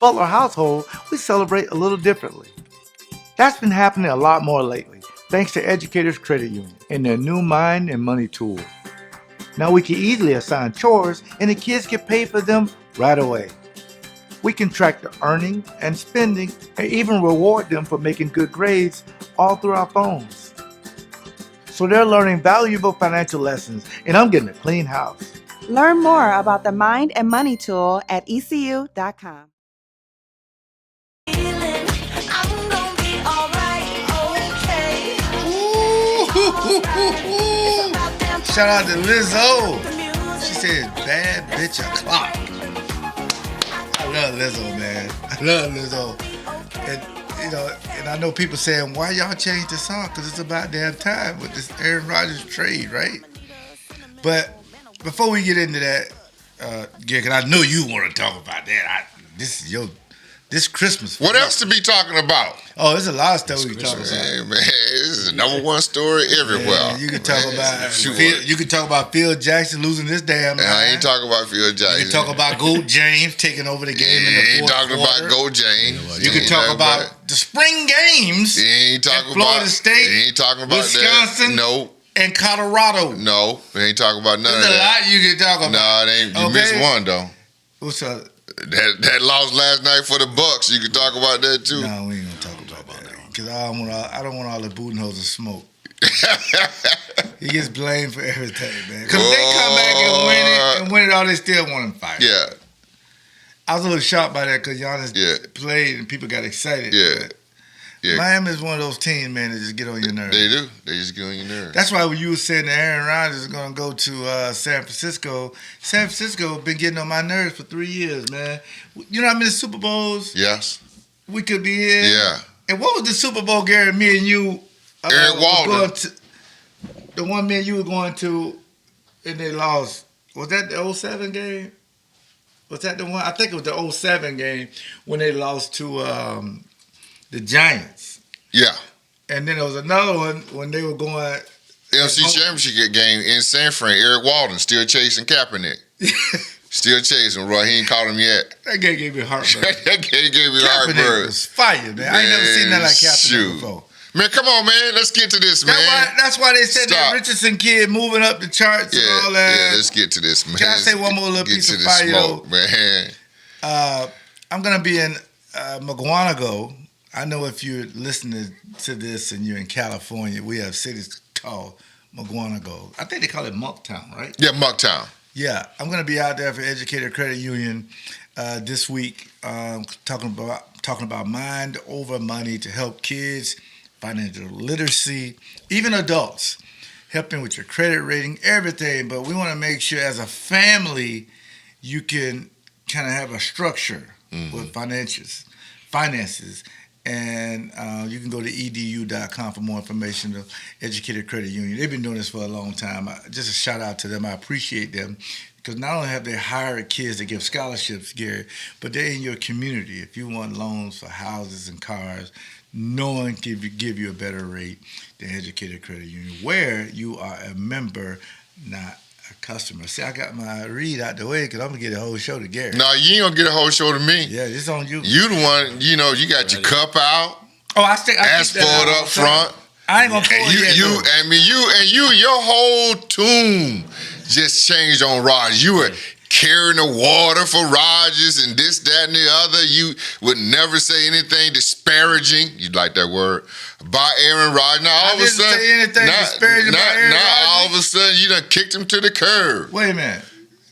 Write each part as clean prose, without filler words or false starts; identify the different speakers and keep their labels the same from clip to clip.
Speaker 1: Butler household, we celebrate a little differently. That's been happening a lot more lately, thanks to Educators Credit Union and their new Mind and Money tool. Now we can easily assign chores and the kids get paid for them right away. We can track the earning and spending and even reward them for making good grades all through our phones. So they're learning valuable financial lessons, and I'm getting a clean house.
Speaker 2: Learn more about the Mind and Money tool at ECU.com.
Speaker 1: Shout out to Lizzo. She said, bad bitch o'clock. I love Lizzo, man. I love Lizzo. And I know people saying, why y'all change the song? Because it's about damn time with this Aaron Rodgers trade, right? But before we get into that, Gary, because I know you want to talk about that. This Christmas.
Speaker 3: What else to be talking about?
Speaker 1: Oh, there's a lot of stuff we can talk about.
Speaker 3: Man, this is the number one story everywhere.
Speaker 1: Yeah, you can talk about Phil Jackson losing this damn line.
Speaker 3: I ain't talking about Phil Jackson.
Speaker 1: You can talk about Gold James taking over the game in the fourth quarter.
Speaker 3: You ain't talking about Gold James.
Speaker 1: You can talk about the spring games.
Speaker 3: You ain't talking
Speaker 1: Florida
Speaker 3: about
Speaker 1: State.
Speaker 3: You ain't talking about
Speaker 1: Wisconsin.
Speaker 3: That. No.
Speaker 1: And Colorado.
Speaker 3: No, we ain't talking about none
Speaker 1: There's
Speaker 3: of that.
Speaker 1: There's a lot you can talk about.
Speaker 3: No, it ain't. You missed one though.
Speaker 1: What's up?
Speaker 3: That loss last night for the Bucks. You can talk about that too.
Speaker 1: No, we ain't gonna talk about that because I don't want all the Budenholzer smoke. He gets blamed for everything, man. Because they come back and win it all, they still want him fired.
Speaker 3: Yeah.
Speaker 1: I was a little shocked by that because Giannis played and people got excited.
Speaker 3: Yeah. Yeah.
Speaker 1: Miami is one of those teams, man, that just get on your nerves.
Speaker 3: They do. They just get on your nerves.
Speaker 1: That's why when you were saying that Aaron Rodgers is going to go to San Francisco been getting on my nerves for 3 years, man. You know how many Super Bowls?
Speaker 3: Yes.
Speaker 1: We could be in?
Speaker 3: Yeah.
Speaker 1: And what was the Super Bowl, Gary, me and you?
Speaker 3: Eric Walden.
Speaker 1: The one me and you were going to, and they lost. Was that the 07 game? Was that the one? I think it was the 07 game when they lost to the Giants.
Speaker 3: Yeah.
Speaker 1: And then there was another one when they were going
Speaker 3: NFC Championship game in San Fran. Eric Walden still chasing Kaepernick. Still chasing, Roy. He ain't caught him yet.
Speaker 1: That guy gave me heartburn.
Speaker 3: That guy gave me heartburn.
Speaker 1: Kaepernick was fire, man. I ain't never seen that like Kaepernick before.
Speaker 3: Man, come on, man. Let's get to this, man.
Speaker 1: That's why they said that Richardson kid moving up the charts and all that.
Speaker 3: Yeah, let's get to this, man.
Speaker 1: Can I say one more little piece of fire, though?
Speaker 3: Man.
Speaker 1: I'm going to be in Maguanago. I know if you're listening to this and you're in California, we have cities called Maguanago. I think they call it Monktown, right?
Speaker 3: Yeah, Monktown.
Speaker 1: Yeah, I'm going to be out there for Educator Credit Union this week talking about mind over money to help kids, financial literacy, even adults, helping with your credit rating, everything. But we want to make sure as a family you can kind of have a structure with finances. And you can go to edu.com for more information of Educated Credit Union. They've been doing this for a long time. Just a shout out to them. I appreciate them because not only have they hired kids to give scholarships, Gary, but they're in your community. If you want loans for houses and cars, no one can give you a better rate than Educated Credit Union, where you are a member, not a customer. See, I got my read out the way because I'm going to get a whole show to Gary.
Speaker 3: No, you ain't going to get a whole show to me.
Speaker 1: Yeah, it's on you.
Speaker 3: You the one, you got your cup out.
Speaker 1: Oh, I
Speaker 3: ass pulled up front.
Speaker 1: I ain't going to pull it
Speaker 3: yet. Your whole tune just changed on Rodgers. You were carrying the water for Rodgers and this, that, and the other. You would never say anything disparaging. You'd like that word. By Aaron Rodgers. Now all of a sudden,
Speaker 1: say anything disparaging about Aaron Rodgers.
Speaker 3: Now all of a sudden you done kicked him to the curb.
Speaker 1: Wait a minute.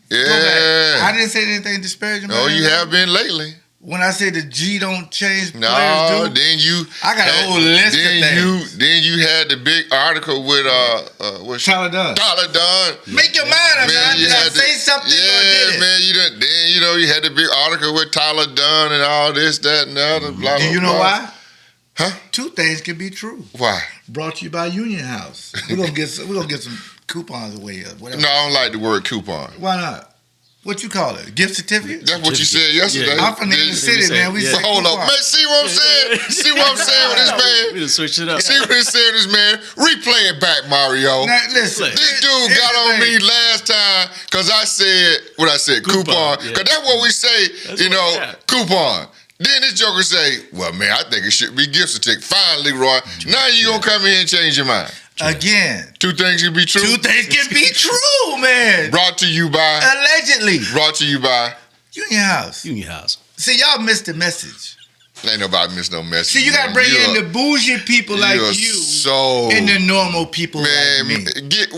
Speaker 3: Yeah.
Speaker 1: I didn't say anything disparaging about
Speaker 3: Aaron.
Speaker 1: you
Speaker 3: have been lately.
Speaker 1: When I say the G don't change,
Speaker 3: no,
Speaker 1: players do.
Speaker 3: Then you.
Speaker 1: I got a whole list of things.
Speaker 3: Then you had the big article with
Speaker 1: Tyler Dunn. Make your mind up, man. Did I say something or did it?
Speaker 3: Man, you done. Then you had the big article with Tyler Dunn and all this, that, and the other. Blah,
Speaker 1: do you know why?
Speaker 3: Huh?
Speaker 1: Two things can be true.
Speaker 3: Why?
Speaker 1: Brought to you by Union House. We're gonna get some coupons away. Whatever.
Speaker 3: No, I don't like the word coupon.
Speaker 1: Why not? What you call it? Gift certificate?
Speaker 3: That's what you said yesterday.
Speaker 1: Yeah. I'm from the inner city, man. We say
Speaker 3: hold up. Man, see what I'm saying? See what I'm saying with this man?
Speaker 4: We done switch it up.
Speaker 3: See what I'm saying with this man? Replay it back, Mario.
Speaker 1: Now, listen.
Speaker 3: This dude got on me last time because I said, coupon. Because that's what we say, coupon. Then this joker say, well, man, I think it should be gift certificate. Fine, LeRoy. Now you going to come here and change your mind.
Speaker 1: Again.
Speaker 3: Two things can be true.
Speaker 1: Two things can be true, man.
Speaker 3: Brought to you by.
Speaker 1: Allegedly.
Speaker 3: Brought to you by.
Speaker 1: Union House.
Speaker 4: Union House.
Speaker 1: See, y'all missed the message.
Speaker 3: Ain't nobody miss no message.
Speaker 1: See, you got to bring in the bougie people like you and the normal people like me.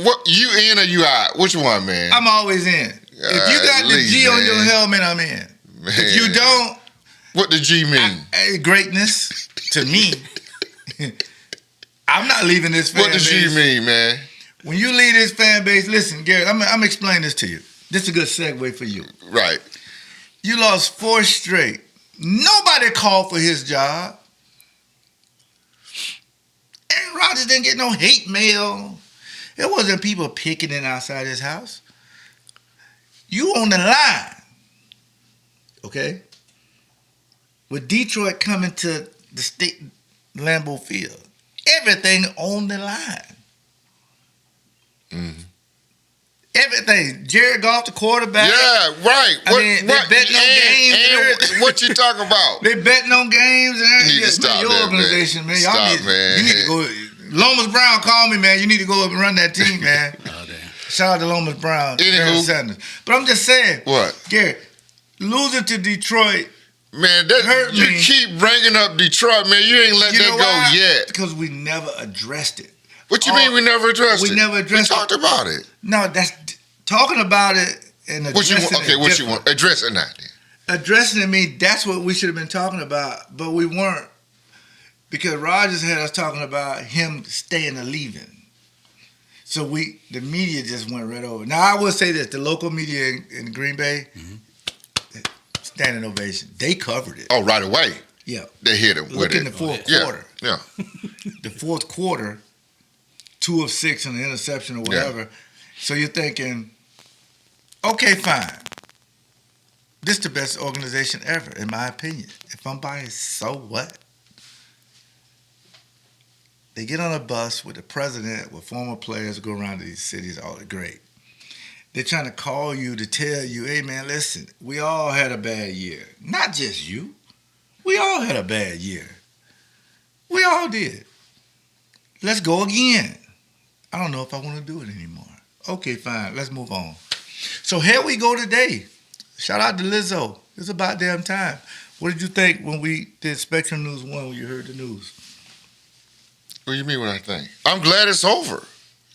Speaker 3: What, you in or you out? Which one, man?
Speaker 1: I'm always in. If you got the G on your helmet, I'm in. Man. If you don't.
Speaker 3: What the G mean?
Speaker 1: Greatness to me. I'm not leaving this fan base.
Speaker 3: What does G mean, man?
Speaker 1: When you leave this fan base, listen, Garrett, I'm explaining this to you. This is a good segue for you.
Speaker 3: Right.
Speaker 1: You lost 4 straight. Nobody called for his job. Aaron Rodgers didn't get no hate mail. It wasn't people picketing outside his house. You on the line, okay? With Detroit coming to the state Lambeau Field, everything on the line. Mm-hmm. Everything. Jared Goff, the quarterback.
Speaker 3: Yeah, right.
Speaker 1: They betting on games.
Speaker 3: And what you talking about?
Speaker 1: They betting on games and everything.
Speaker 3: You need to stop
Speaker 1: your
Speaker 3: that,
Speaker 1: organization, man.
Speaker 3: Stop, man.
Speaker 1: You need to go. Lomas Brown called me, man. You need to go up and run that team, man.
Speaker 4: Oh, damn.
Speaker 1: Shout out to Lomas Brown.
Speaker 3: Anywho.
Speaker 1: Sanders. But I'm just saying.
Speaker 3: What?
Speaker 1: Garrett, losing to Detroit.
Speaker 3: Man, that hurt me. You keep bringing up Detroit, man. You ain't let that go yet.
Speaker 1: Because we never addressed it.
Speaker 3: What you mean we never addressed it?
Speaker 1: We never addressed
Speaker 3: it. We talked about it.
Speaker 1: No, that's talking about it and addressing it.
Speaker 3: Okay, what you want? Address it now.
Speaker 1: Addressing it means that's what we should have been talking about, but we weren't. Because Rodgers had us talking about him staying or leaving. So the media just went right over. Now, I will say this. The local media in Green Bay, standing ovation. They covered it.
Speaker 3: Oh, right away.
Speaker 1: Yeah.
Speaker 3: They hit him with it.
Speaker 1: Look in the fourth quarter.
Speaker 3: Yeah.
Speaker 1: The fourth quarter, 2 of 6 on the interception or whatever. Yeah. So you're thinking, okay, fine. This is the best organization ever, in my opinion. If I'm biased, so what? They get on a bus with the president, with former players who go around to these cities, all great. They're trying to call you to tell you, hey, man, listen, we all had a bad year. Not just you. We all had a bad year. We all did. Let's go again. I don't know if I want to do it anymore. Okay, fine. Let's move on. So here we go today. Shout out to Lizzo. It's about damn time. What did you think when we did Spectrum News 1 when you heard the news?
Speaker 3: What do you mean what I think? I'm glad it's over.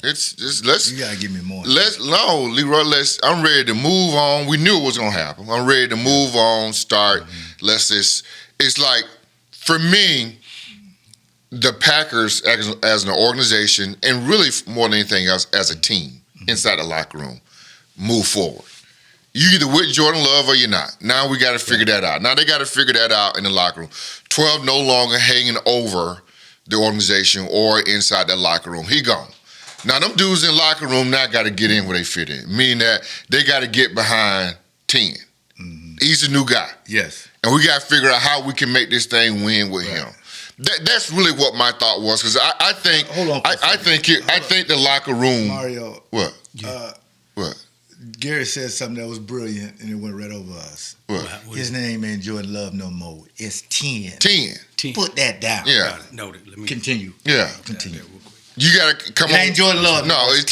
Speaker 3: It's just let's.
Speaker 1: You gotta give me more.
Speaker 3: LeRoy. I'm ready to move on. We knew it was gonna happen. I'm ready to move on. Start. Mm-hmm. It's like for me, the Packers as an organization, and really more than anything else as a team inside the locker room, move forward. You either with Jordan Love or you're not. Now we got to figure that out. Now they got to figure that out in the locker room. 12 no longer hanging over the organization or inside the locker room. He gone. Now them dudes in the locker room now got to get in where they fit in, meaning that they got to get behind 10. Mm-hmm. He's a new guy.
Speaker 1: Yes.
Speaker 3: And we got to figure out how we can make this thing win with him. That's really what my thought was, because I think
Speaker 1: hold on.
Speaker 3: I think the locker room.
Speaker 1: Mario.
Speaker 3: What?
Speaker 1: What? Gary said something that was brilliant, and it went right over us.
Speaker 3: What?
Speaker 1: His name ain't Jordan Love no more. It's 10.
Speaker 3: 10.
Speaker 1: Put that down.
Speaker 3: Yeah.
Speaker 4: Noted. Let me
Speaker 1: continue.
Speaker 3: Yeah.
Speaker 1: Continue.
Speaker 3: You gotta come on.
Speaker 1: It ain't Jordan Love.
Speaker 3: No, it's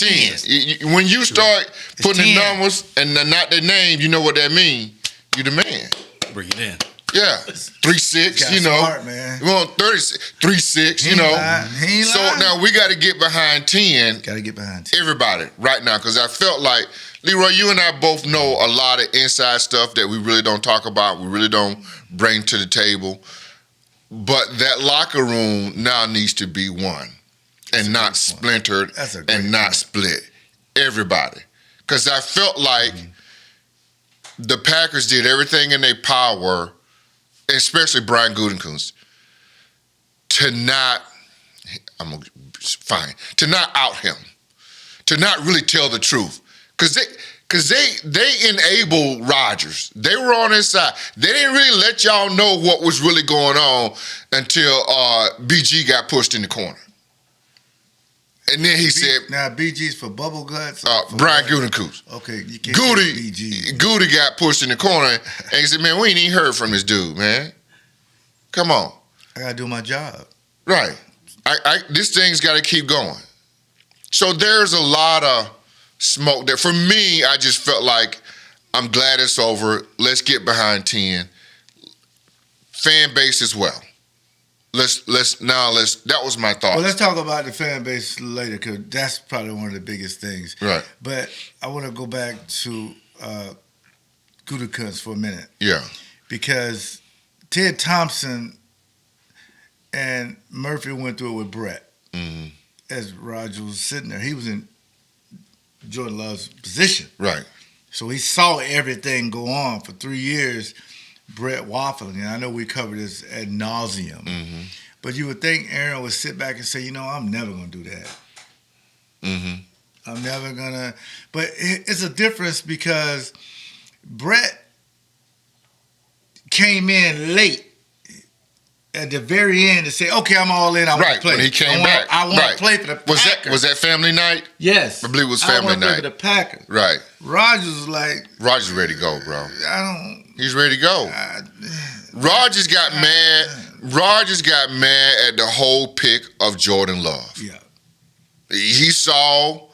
Speaker 3: 10. When you start putting the numbers and not the name, you know what that means. You the man.
Speaker 4: Bring it in.
Speaker 3: Yeah, 3-6, you know.
Speaker 1: Smart, man.
Speaker 3: We want 3-6, you know.
Speaker 1: He ain't
Speaker 3: so
Speaker 1: lying.
Speaker 3: now we got to get behind 10.
Speaker 1: Got to get behind 10.
Speaker 3: Everybody right now, because I felt like, LeRoy, you and I both know a lot of inside stuff that we really don't talk about, we really don't bring to the table. But that locker room now needs to be one and not splintered and not split. Everybody. Because I felt like the Packers did everything in their power, especially Brian Gutekunst, to not out him, to not really tell the truth, because they enabled Rodgers. They were on his side. They didn't really let y'all know what was really going on until BG got pushed in the corner. And then he said,
Speaker 1: "Now BG's for bubble guts."
Speaker 3: Brian Gutekunst.
Speaker 1: Okay, you can't say BG.
Speaker 3: Guty got pushed in the corner, and he said, "Man, we ain't even heard from this dude, man." Come on.
Speaker 1: I got to do my job.
Speaker 3: Right. This thing's got to keep going. So there's a lot of smoke there. For me, I just felt like I'm glad it's over. Let's get behind 10. Fan base as well. Let's that was my thought.
Speaker 1: Well, let's talk about the fan base later, because that's probably one of the biggest things.
Speaker 3: Right.
Speaker 1: But I want to go back to Gutekunst for a minute.
Speaker 3: Yeah.
Speaker 1: Because Ted Thompson and Murphy went through it with Brett.
Speaker 3: Mm-hmm.
Speaker 1: As Rodgers was sitting there. He was in Jordan Love's position.
Speaker 3: Right.
Speaker 1: So he saw everything go on for 3 years. Brett waffling, and I know we covered this ad nauseum.
Speaker 3: Mm-hmm.
Speaker 1: But you would think Aaron would sit back and say, I'm never going to do that.
Speaker 3: Mm-hmm.
Speaker 1: I'm never going to. But it's a difference because Brett came in late at the very end to say, okay, I'm all in. I want to play.
Speaker 3: When he came back.
Speaker 1: I want to play for the Packers.
Speaker 3: Was that family night?
Speaker 1: Yes.
Speaker 3: I believe it was family
Speaker 1: I want to
Speaker 3: night.
Speaker 1: play for the Packers.
Speaker 3: Right.
Speaker 1: Rodgers was like.
Speaker 3: Rodgers ready to go, bro. He's ready to go. Rodgers got mad. Rodgers got mad at the whole pick of Jordan Love.
Speaker 1: Yeah.
Speaker 3: He saw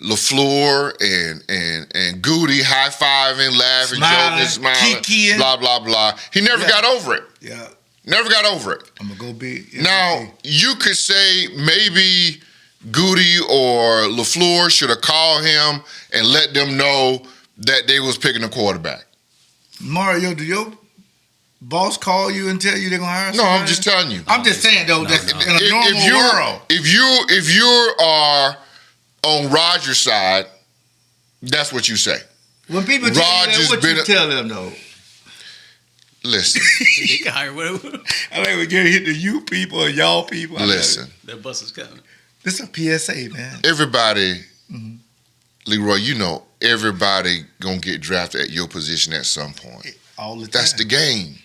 Speaker 3: LaFleur and Guety high-fiving, laughing, joking, smiling,
Speaker 1: kikiing.
Speaker 3: blah, blah, blah. He never got over it.
Speaker 1: Yeah.
Speaker 3: Never got over it.
Speaker 1: I'm going to go be.
Speaker 3: Now, you could say maybe Guety or LaFleur should have called him and let them know that they was picking a quarterback.
Speaker 1: Mario, do your boss call you and tell you they're going to hire
Speaker 3: No,
Speaker 1: somebody?
Speaker 3: I'm just telling you.
Speaker 1: I'm just saying, though, that in a normal world.
Speaker 3: If you are on Rodgers' side, that's what you say.
Speaker 1: When people tell you that, what you tell them, though?
Speaker 3: Listen.
Speaker 4: They can hire whatever.
Speaker 1: I think we get hit the you people or y'all people.
Speaker 3: Listen.
Speaker 4: That bus is coming.
Speaker 1: This is a PSA, man.
Speaker 3: Everybody, LeRoy, everybody gonna get drafted at your position at some point.
Speaker 1: All the time.
Speaker 3: That's the game.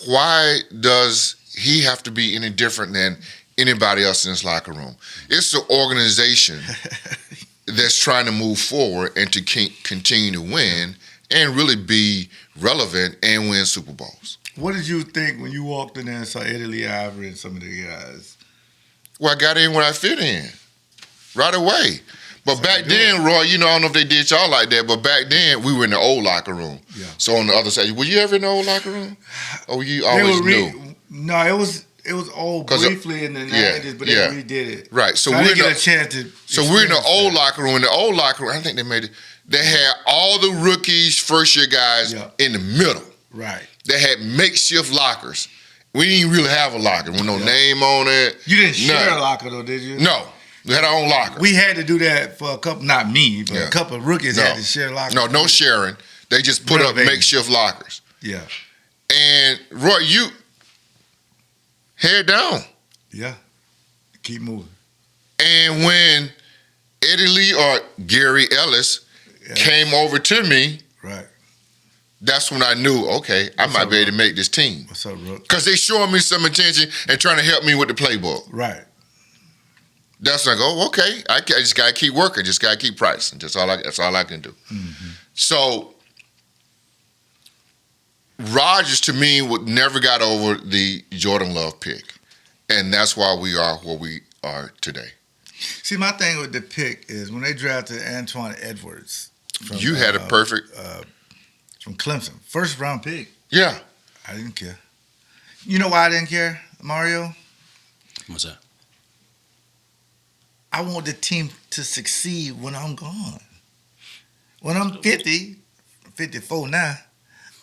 Speaker 3: Why does he have to be any different than anybody else in this locker room? It's an organization that's trying to move forward and to continue to win and really be relevant and win Super Bowls.
Speaker 1: What did you think when you walked in there and saw Eddie Lee Ivory and some of the guys?
Speaker 3: Well, I got in when I fit in, right away. But back then, Roy, I don't know if they did y'all like that, but back then, we were in the old locker room. Yeah. So on the other side, were you ever in the old locker room? Or you always knew?
Speaker 1: No, it was old briefly in the 90s, but they redid it.
Speaker 3: Right. So
Speaker 1: I didn't get a chance to.
Speaker 3: So we're in the old locker room. In the old locker room, I think they made it. They had all the rookies, first-year guys in the middle.
Speaker 1: Right.
Speaker 3: They had makeshift lockers. We didn't really have a locker with no name on it.
Speaker 1: You didn't share a locker, though, did you?
Speaker 3: No. We had our own locker.
Speaker 1: We had to do that for a couple, not me, but a couple of rookies had to share lockers.
Speaker 3: No sharing. They just put up makeshift lockers.
Speaker 1: Yeah.
Speaker 3: And, Roy, you head down.
Speaker 1: Yeah. Keep moving.
Speaker 3: And when Eddie Lee or Gary Ellis came over to me,
Speaker 1: right,
Speaker 3: that's when I knew, okay, I might be able to make this team.
Speaker 1: What's up, Rook?
Speaker 3: Because they showing me some attention and trying to help me with the playbook.
Speaker 1: Right.
Speaker 3: That's when I go, okay, I just got to keep working. Just got to keep practicing. That's all I can do. Mm-hmm. So, Rodgers, to me, never got over the Jordan Love pick. And that's why we are where we are today.
Speaker 1: See, my thing with the pick is when they drafted Antoine Edwards.
Speaker 3: You had a perfect.
Speaker 1: From Clemson. First round pick.
Speaker 3: Yeah.
Speaker 1: I didn't care. You know why I didn't care, Mario?
Speaker 4: What's that?
Speaker 1: I want the team to succeed when I'm gone. When I'm 50, 54 now,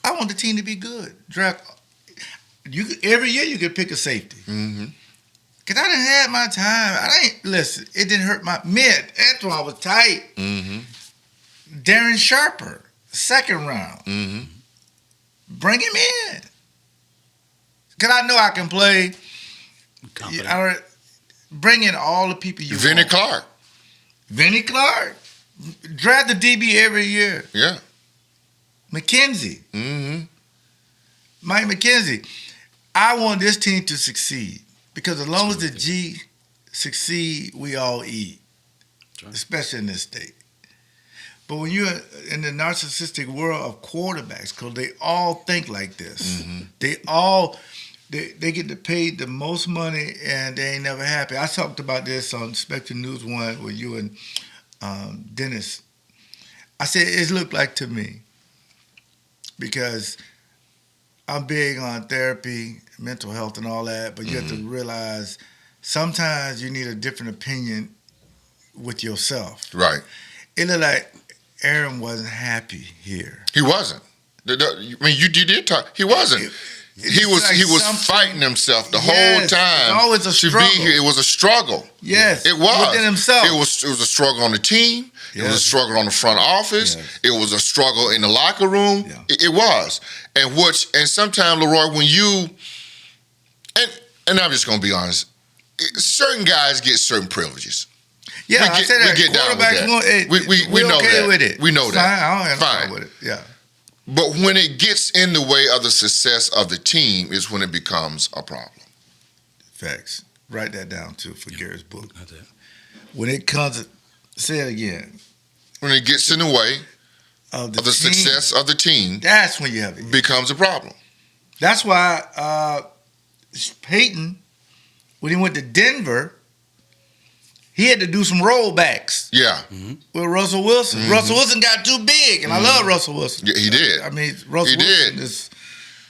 Speaker 1: I want the team to be good. Draft. Every year you could pick a safety. Mm-hmm. Because I didn't have my time. Listen, it didn't hurt my mid. Antoine was tight. Mm-hmm. Darren Sharper, second round. Mm-hmm. Bring him in. Because I know I can play. Bring in all the people you
Speaker 3: Vinny
Speaker 1: want.
Speaker 3: Clark.
Speaker 1: Vinny Clark. Draft the DB every year.
Speaker 3: Yeah.
Speaker 1: McKenzie.
Speaker 3: Mm-hmm.
Speaker 1: Mike McKenzie. I want this team to succeed. Because as long as the G succeed, we all eat. Right. Especially in this state. But when you're in the narcissistic world of quarterbacks, because they all think like this, they get to pay the most money and they ain't never happy. I talked about this on Spectrum News 1 with you and Dennis. I said it looked like to me, because I'm big on therapy, mental health and all that, but you have to realize sometimes you need a different opinion with yourself.
Speaker 3: Right.
Speaker 1: It looked like Aaron wasn't happy here.
Speaker 3: He wasn't. I mean, you did talk. He wasn't. He was fighting himself the whole time.
Speaker 1: It's always a struggle.
Speaker 3: To be here, it was a struggle.
Speaker 1: Yes,
Speaker 3: it was
Speaker 1: within himself.
Speaker 3: It was a struggle on the team. It was a struggle on the front office. It was a struggle in the locker room.
Speaker 1: Yeah.
Speaker 3: It was, and sometimes, LeRoy, when you and I'm just gonna be honest, certain guys get certain privileges.
Speaker 1: Yeah,
Speaker 3: I said that. We get down with that. We know
Speaker 1: okay
Speaker 3: that.
Speaker 1: with it.
Speaker 3: We know
Speaker 1: Fine,
Speaker 3: that.
Speaker 1: I don't have no
Speaker 3: Fine
Speaker 1: problem with it. Yeah.
Speaker 3: But when it gets in the way of the success of the team is when it becomes a problem.
Speaker 1: Facts. Write that down too for Gary's book.
Speaker 4: Not that.
Speaker 1: When it comes, say it again.
Speaker 3: When it gets in the way
Speaker 1: Of
Speaker 3: of the success of the team,
Speaker 1: that's when you have it.
Speaker 3: becomes a problem.
Speaker 1: That's why Peyton, when he went to Denver, he had to do some rollbacks
Speaker 3: Yeah,
Speaker 1: with Russell Wilson. Russell Wilson got too big, and I love Russell Wilson.
Speaker 3: yeah, he did.
Speaker 1: I mean, Russell
Speaker 3: He
Speaker 1: Wilson
Speaker 3: did.
Speaker 1: is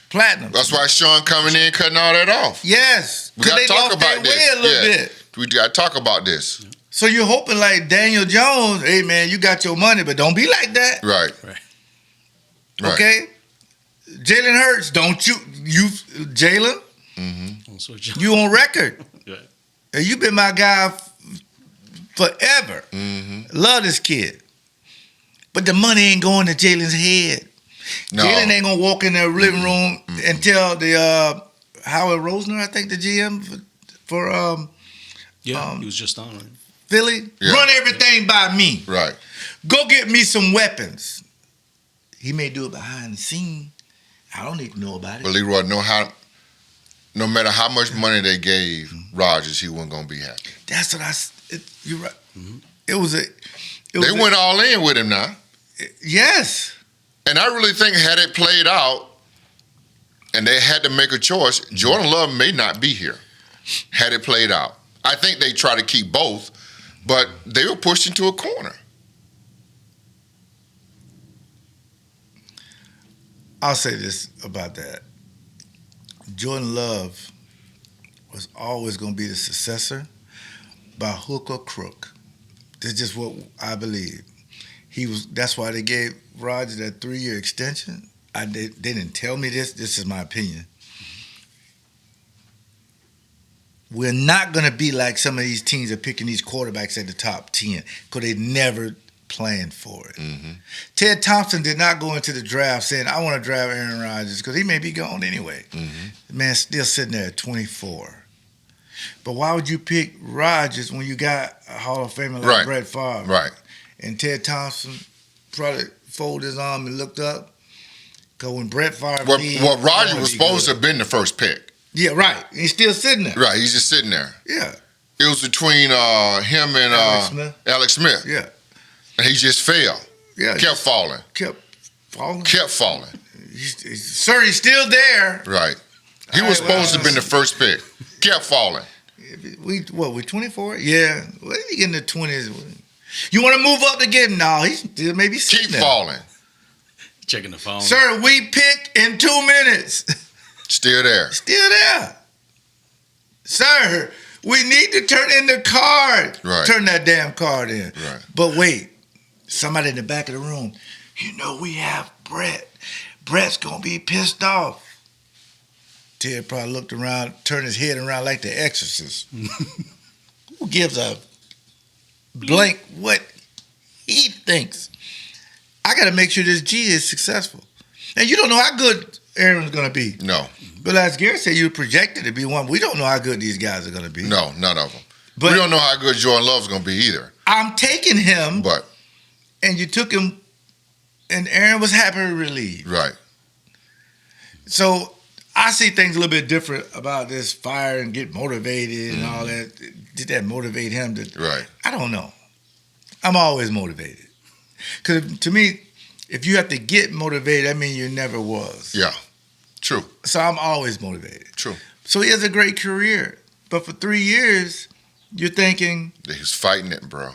Speaker 1: platinum.
Speaker 3: That's why Sean coming in cutting all that off.
Speaker 1: Yes,
Speaker 3: We
Speaker 1: because
Speaker 3: got
Speaker 1: they
Speaker 3: to talk
Speaker 1: lost their
Speaker 3: about
Speaker 1: way
Speaker 3: this.
Speaker 1: a little bit.
Speaker 3: We got to talk about this.
Speaker 1: So you're hoping like Daniel Jones, hey man, you got your money, but don't be like that.
Speaker 3: Right.
Speaker 1: Okay? Jalen Hurts, don't you Jalen,
Speaker 4: Also,
Speaker 1: you on record.
Speaker 4: Right.
Speaker 1: And you been my guy forever. Love this kid. But the money ain't going to Jalen's head.
Speaker 3: No.
Speaker 1: Jalen ain't gonna walk in the living room and tell the Howard Rosner, I think the GM for
Speaker 4: He was just on. Right?
Speaker 1: Philly,
Speaker 3: Yeah.
Speaker 1: run everything by me.
Speaker 3: Right.
Speaker 1: Go get me some weapons. He may do it behind the scene. I don't need to know about it.
Speaker 3: But LeRoy, no matter how much money they gave Rodgers, he wasn't gonna be happy.
Speaker 1: That's what you're right. It was
Speaker 3: They went all in with him now.
Speaker 1: Yes.
Speaker 3: And I really think had it played out and they had to make a choice, Jordan Love may not be here had it played out. I think they try to keep both, but they were pushed into a corner.
Speaker 1: I'll say this about that. Jordan Love was always going to be the successor by hook or crook. That's just what I believe. That's why they gave Rodgers that 3-year extension. They didn't tell me this. This is my opinion. We're not going to be like some of these teams that are picking these quarterbacks at the top 10 because they never planned for it. Ted Thompson did not go into the draft saying, I want to draft Aaron Rodgers because he may be gone anyway. The man's still sitting there at 24. But why would you pick Rodgers when you got a Hall of Famer like Brett Favre?
Speaker 3: Right.
Speaker 1: And Ted Thompson probably folded his arm and looked up. Because when Brett Favre
Speaker 3: Well, Rodgers was supposed to have been the first pick.
Speaker 1: Yeah, right. He's still sitting there.
Speaker 3: Right, he's just sitting there.
Speaker 1: Yeah.
Speaker 3: It was between him and Alex Smith.
Speaker 1: Yeah.
Speaker 3: And he just fell.
Speaker 1: Yeah.
Speaker 3: Kept falling.
Speaker 1: Kept falling.
Speaker 3: Kept falling.
Speaker 1: Sir, he's still there.
Speaker 3: Right. He was supposed to have been the first pick. Kept falling.
Speaker 1: We're 24? Yeah. What if you get in the 20s? You want to move up to get him? No, he's still maybe sitting
Speaker 3: Keep
Speaker 1: there.
Speaker 3: falling.
Speaker 4: Checking the phone.
Speaker 1: Sir, we picked in 2 minutes.
Speaker 3: Still there.
Speaker 1: Still there. Sir, we need to turn in the card.
Speaker 3: Right.
Speaker 1: Turn that damn card in.
Speaker 3: Right.
Speaker 1: But wait, somebody in the back of the room, we have Brett. Brett's going to be pissed off. Ted probably looked around, turned his head around like the exorcist. Who gives a blank what he thinks? I got to make sure this G is successful. And you don't know how good Aaron's going to be.
Speaker 3: No.
Speaker 1: But as Gary said, you projected to be one. We don't know how good these guys are going to be.
Speaker 3: No, none of them.
Speaker 1: But
Speaker 3: we don't know how good Jordan Love's going to be either.
Speaker 1: I'm taking him,
Speaker 3: But,
Speaker 1: and you took him, and Aaron was happy to relieve.
Speaker 3: right.
Speaker 1: So I see things a little bit different about this fire and get motivated and all that. Did that motivate him?
Speaker 3: Right.
Speaker 1: I don't know. I'm always motivated. Because to me, if you have to get motivated, that means you never was.
Speaker 3: Yeah, true.
Speaker 1: So I'm always motivated.
Speaker 3: True.
Speaker 1: So he has a great career. But for 3 years, you're thinking,
Speaker 3: He was fighting it, bro.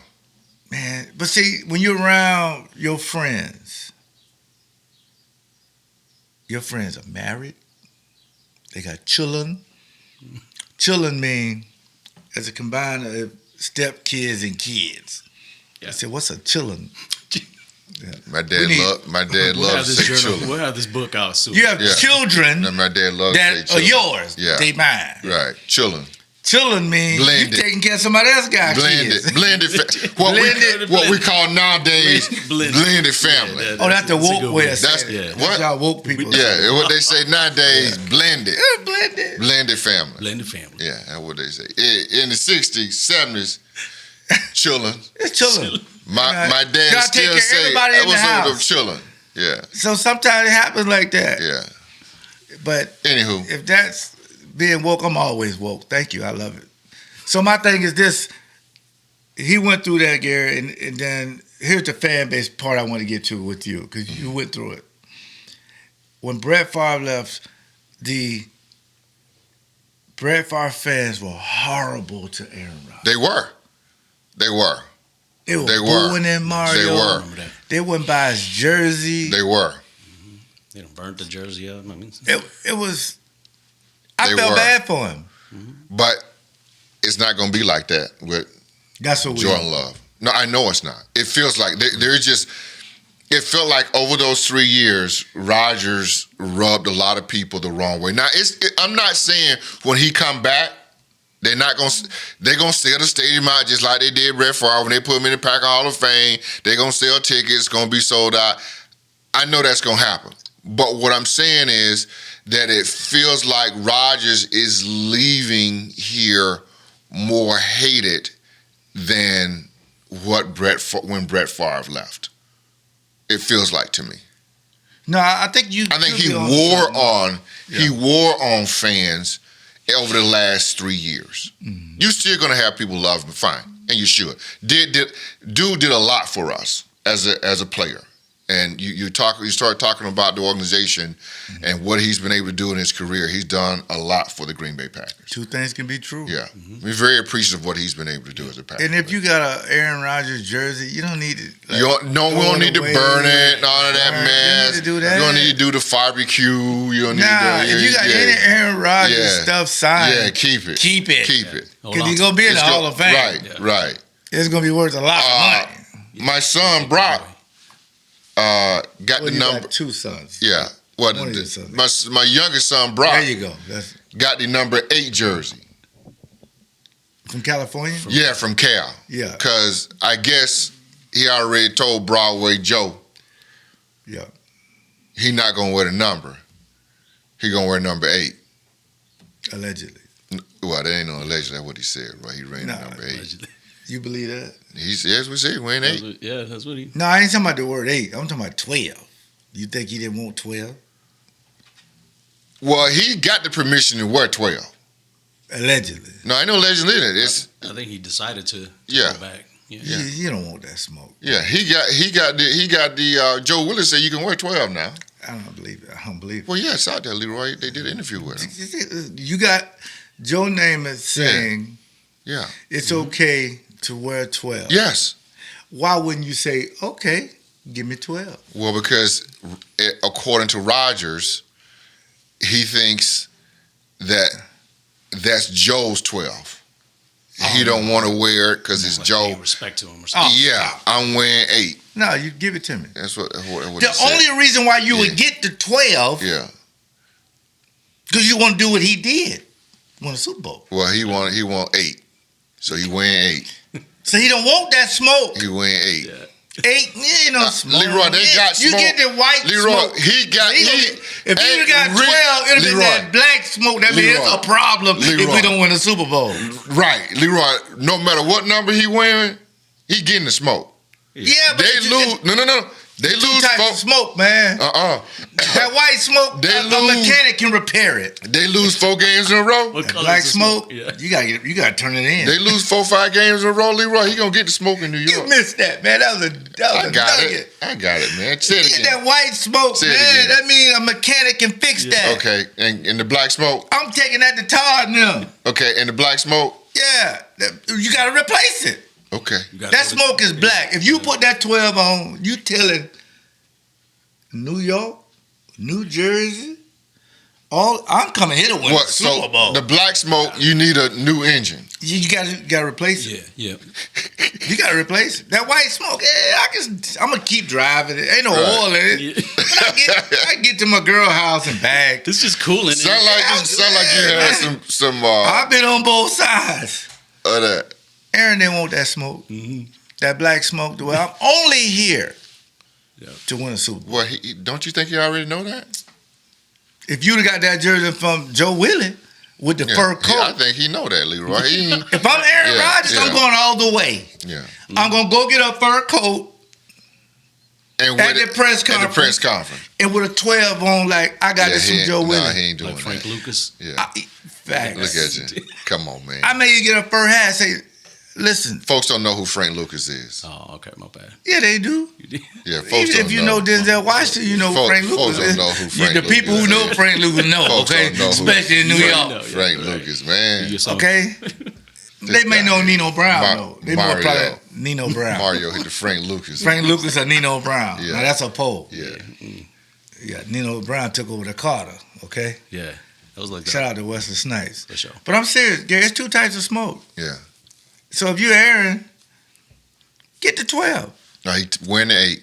Speaker 1: man. But see, when you're around your friends are married. They got children. Children mean as a combine of stepkids and kids.
Speaker 4: Yeah.
Speaker 1: I said, what's a children?
Speaker 3: My dad loved to say children.
Speaker 4: We'll have this book out soon.
Speaker 1: You have
Speaker 3: Yeah.
Speaker 1: children
Speaker 3: No, my dad loved to say
Speaker 1: that are
Speaker 3: children.
Speaker 1: yours.
Speaker 3: Yeah.
Speaker 1: They mine.
Speaker 3: Right, children.
Speaker 1: Children mean
Speaker 3: Blended.
Speaker 1: you taking care of somebody else's kids.
Speaker 3: Blended. What we call nowadays blended family.
Speaker 4: Yeah,
Speaker 1: Oh, that's the
Speaker 4: a
Speaker 1: woke
Speaker 4: good
Speaker 1: way
Speaker 4: one.
Speaker 1: of
Speaker 3: That's
Speaker 1: saying it.
Speaker 3: what?
Speaker 1: That's y'all woke people.
Speaker 3: Yeah, what they say nowadays, blended.
Speaker 1: Blended.
Speaker 3: Blended family.
Speaker 4: Blended family.
Speaker 3: Yeah, that's what they say. In the 60s, 70s, children.
Speaker 1: It's children.
Speaker 3: My dad
Speaker 1: Y'all take
Speaker 3: still
Speaker 1: care of
Speaker 3: say,
Speaker 1: everybody in the
Speaker 3: what's up with them
Speaker 1: house.
Speaker 3: children? Yeah,
Speaker 1: So sometimes it happens like that.
Speaker 3: yeah.
Speaker 1: But
Speaker 3: Anywho,
Speaker 1: if that's being woke, I'm always woke. Thank you. I love it. So my thing is this. He went through that, Gary, and then here's the fan base part I want to get to with you, because you went through it. When Brett Favre left, the Brett Favre fans were horrible to Aaron Rodgers.
Speaker 3: they were.
Speaker 1: They were
Speaker 3: They were.
Speaker 1: booing at Mario.
Speaker 3: They were.
Speaker 4: Remember that?
Speaker 1: They wouldn't buy his jersey.
Speaker 3: They were.
Speaker 4: They done burnt the jersey up. I mean,
Speaker 1: It was. I
Speaker 3: They
Speaker 1: felt
Speaker 3: were.
Speaker 1: bad for him.
Speaker 3: But it's not going to be like that with
Speaker 1: That's what we.
Speaker 3: Jordan Love. No, I know it's not. It feels like there's just. It felt like over those 3 years, Rodgers rubbed a lot of people the wrong way. Now, I'm not saying when he come back, they're gonna sell the stadium out just like they did Brett Favre when they put him in the Packer Hall of Fame. They're gonna sell tickets, gonna be sold out. I know that's gonna happen. But what I'm saying is that it feels like Rodgers is leaving here more hated than when Brett Favre left. It feels like to me.
Speaker 1: No, I think you.
Speaker 3: I think
Speaker 1: you'll
Speaker 3: he
Speaker 1: be
Speaker 3: wore
Speaker 1: something.
Speaker 3: on fans over the last 3 years.
Speaker 1: Mm-hmm.
Speaker 3: You're still gonna have people love him, fine, and you should. Dude did a lot for us as a player. And you start talking about the organization and what he's been able to do in his career. He's done a lot for the Green Bay Packers.
Speaker 1: Two things can be true.
Speaker 3: Yeah, we're very appreciative of what he's been able to do as a Packer.
Speaker 1: And if you got a Aaron Rodgers jersey, you don't need it.
Speaker 3: we don't need to burn it and all of that
Speaker 1: Burn it.
Speaker 3: mess.
Speaker 1: You don't need to do that.
Speaker 3: You don't need to do the barbecue. You don't need
Speaker 1: Nah,
Speaker 3: to do
Speaker 1: if you got any Aaron Rodgers
Speaker 3: Yeah.
Speaker 1: stuff signed,
Speaker 3: Yeah, keep it.
Speaker 1: keep it.
Speaker 3: Keep it.
Speaker 1: Because he's going to be in the Hall of Fame.
Speaker 3: Right, right.
Speaker 1: It's going to be worth a lot of money.
Speaker 3: My son Brock got
Speaker 1: Well,
Speaker 3: the
Speaker 1: you
Speaker 3: number.
Speaker 1: got two sons.
Speaker 3: Yeah. Well,
Speaker 1: One of your sons.
Speaker 3: my youngest son Brock
Speaker 1: There you go. That's
Speaker 3: got the number 8 jersey.
Speaker 1: from California?
Speaker 3: Yeah, from Cal.
Speaker 1: Yeah.
Speaker 3: Because I guess he already told Broadway Joe
Speaker 1: Yeah.
Speaker 3: he not gonna wear the number. He gonna wear number 8.
Speaker 1: Allegedly.
Speaker 3: Well, that ain't no alleged. That's what he said, right? He ran
Speaker 1: Nah,
Speaker 3: number 8.
Speaker 4: allegedly.
Speaker 1: You believe that?
Speaker 3: He said, as we said, wearing 8.
Speaker 4: Yeah, that's what he.
Speaker 1: No, I ain't talking about the word 8. I'm talking about 12. You think he didn't want 12?
Speaker 3: Well, he got the permission to wear 12.
Speaker 1: Allegedly.
Speaker 3: No, I know legend in it. It's
Speaker 4: I think he decided to
Speaker 3: Yeah.
Speaker 4: go back. Yeah.
Speaker 1: You don't want that smoke.
Speaker 3: yeah. He got the Joe Willis said you can wear 12 now.
Speaker 1: I don't believe it. I don't believe it.
Speaker 3: Well, yeah, it's out there, LeRoy. They did an interview with him.
Speaker 1: You got Joe Namath saying
Speaker 3: Yeah.
Speaker 1: it's okay to wear 12.
Speaker 3: Yes.
Speaker 1: Why wouldn't you say, okay, give me 12?
Speaker 3: Well, because according to Rodgers, he thinks that that's Joe's 12. He don't want to wear it because it's Joe.
Speaker 4: Pay respect to him or
Speaker 1: Oh.
Speaker 4: something.
Speaker 3: Yeah, I'm wearing 8.
Speaker 1: No, you give it to me.
Speaker 3: That's what he
Speaker 1: The
Speaker 3: said.
Speaker 1: only reason why you
Speaker 3: Yeah.
Speaker 1: would get the 12
Speaker 3: Yeah.
Speaker 1: because you want to do what he did. Won a Super Bowl.
Speaker 3: Well, he want 8. So he wearing 8.
Speaker 1: So he don't want that smoke.
Speaker 3: He wearing 8.
Speaker 4: Yeah.
Speaker 1: 8, you know, smoke.
Speaker 3: LeRoy, they got
Speaker 1: You
Speaker 3: smoke.
Speaker 1: get the white
Speaker 3: LeRoy,
Speaker 1: smoke.
Speaker 3: he got
Speaker 1: If you got 12, it'd have been that black smoke. That means it's
Speaker 3: LeRoy.
Speaker 1: a problem if
Speaker 3: LeRoy.
Speaker 1: we don't win a Super Bowl.
Speaker 3: Right, LeRoy. No matter what number he wearing, he getting the smoke.
Speaker 1: Yeah, but
Speaker 3: They lose. No. They
Speaker 1: Two
Speaker 3: lose
Speaker 1: types of smoke, man. That white smoke,
Speaker 3: They
Speaker 1: a
Speaker 3: lose.
Speaker 1: mechanic can repair it.
Speaker 3: They lose 4 games in a row.
Speaker 4: What
Speaker 1: That
Speaker 4: color
Speaker 1: black
Speaker 4: is the
Speaker 1: smoke,
Speaker 4: Yeah.
Speaker 1: you gotta turn it in.
Speaker 3: They lose 4-5 games in a row, LeRoy. He gonna get the smoke in New
Speaker 1: You
Speaker 3: York.
Speaker 1: missed that, man. That was a
Speaker 3: I got
Speaker 1: nugget.
Speaker 3: it. I got it, man. Say it
Speaker 1: Get
Speaker 3: again.
Speaker 1: that white smoke,
Speaker 3: Say it
Speaker 1: man.
Speaker 3: again.
Speaker 1: That means a mechanic can fix that.
Speaker 3: Okay, and the black smoke.
Speaker 1: I'm taking that to Todd now.
Speaker 3: Okay, and the black smoke.
Speaker 1: Yeah, you gotta replace it.
Speaker 3: Okay.
Speaker 1: That smoke is black. If you put that 12 on, you telling New York, New Jersey, I'm coming here to win the Super Bowl.
Speaker 3: The black smoke, you need a new engine.
Speaker 1: You gotta replace it.
Speaker 4: Yeah.
Speaker 1: You gotta replace it. That white smoke, I'm gonna keep driving it. Ain't no oil in it.
Speaker 4: Yeah.
Speaker 1: But I get to my girl house and back.
Speaker 4: This is cooling.
Speaker 3: Sound like you had some
Speaker 1: I've been on both sides.
Speaker 3: of that.
Speaker 1: Aaron didn't want that smoke. That black smoke. Well, I'm only here to win a Super Bowl.
Speaker 3: Well, don't you think you already know that?
Speaker 1: If you'd have got that jersey from Joe Willie with the fur coat.
Speaker 3: I think he know that, LeRoy.
Speaker 1: If I'm Aaron Rodgers, I'm going all the way.
Speaker 3: Yeah.
Speaker 1: I'm going to go get a fur coat
Speaker 3: And
Speaker 1: at the press
Speaker 3: At the press conference.
Speaker 1: and with a 12 on, like, I got this from Joe
Speaker 3: Nah,
Speaker 1: Willie.
Speaker 3: he ain't doing
Speaker 4: Like Frank
Speaker 3: that.
Speaker 4: Lucas.
Speaker 3: Yeah.
Speaker 1: Facts.
Speaker 3: Look at you. Come on, man.
Speaker 1: I made you get a fur hat. Say, listen.
Speaker 3: Folks don't know who Frank Lucas is.
Speaker 4: Oh, okay, my bad.
Speaker 1: Yeah, they do.
Speaker 4: You did.
Speaker 3: Yeah, folks
Speaker 1: Even
Speaker 3: don't
Speaker 1: if you know Denzel Washington, you know who Frank Lucas
Speaker 3: folks don't
Speaker 1: is.
Speaker 3: know who Frank
Speaker 1: The
Speaker 3: Lucas
Speaker 1: people who know
Speaker 3: is.
Speaker 1: Frank Lucas know,
Speaker 3: Folks
Speaker 1: okay?
Speaker 3: don't know who
Speaker 1: Especially in New
Speaker 4: Frank
Speaker 1: York.
Speaker 4: Lucas.
Speaker 3: Frank
Speaker 4: Right.
Speaker 3: Lucas, man.
Speaker 4: You saw-
Speaker 1: Okay? They may know Nino Brown, though. They more
Speaker 3: Mario.
Speaker 1: probably Nino Brown.
Speaker 3: Mario hit the Frank Lucas.
Speaker 1: Frank Lucas or Nino Brown.
Speaker 3: Yeah.
Speaker 1: Now, that's a poll.
Speaker 3: Yeah.
Speaker 1: Yeah, Nino Brown took over the Carter, okay?
Speaker 4: Yeah, that was like that.
Speaker 1: Shout out to Wesley Snipes.
Speaker 4: For sure.
Speaker 1: But I'm serious, Gary, it's 2 types of smoke.
Speaker 3: Yeah.
Speaker 1: So if you're Aaron, get the 12.
Speaker 3: No, he win 8.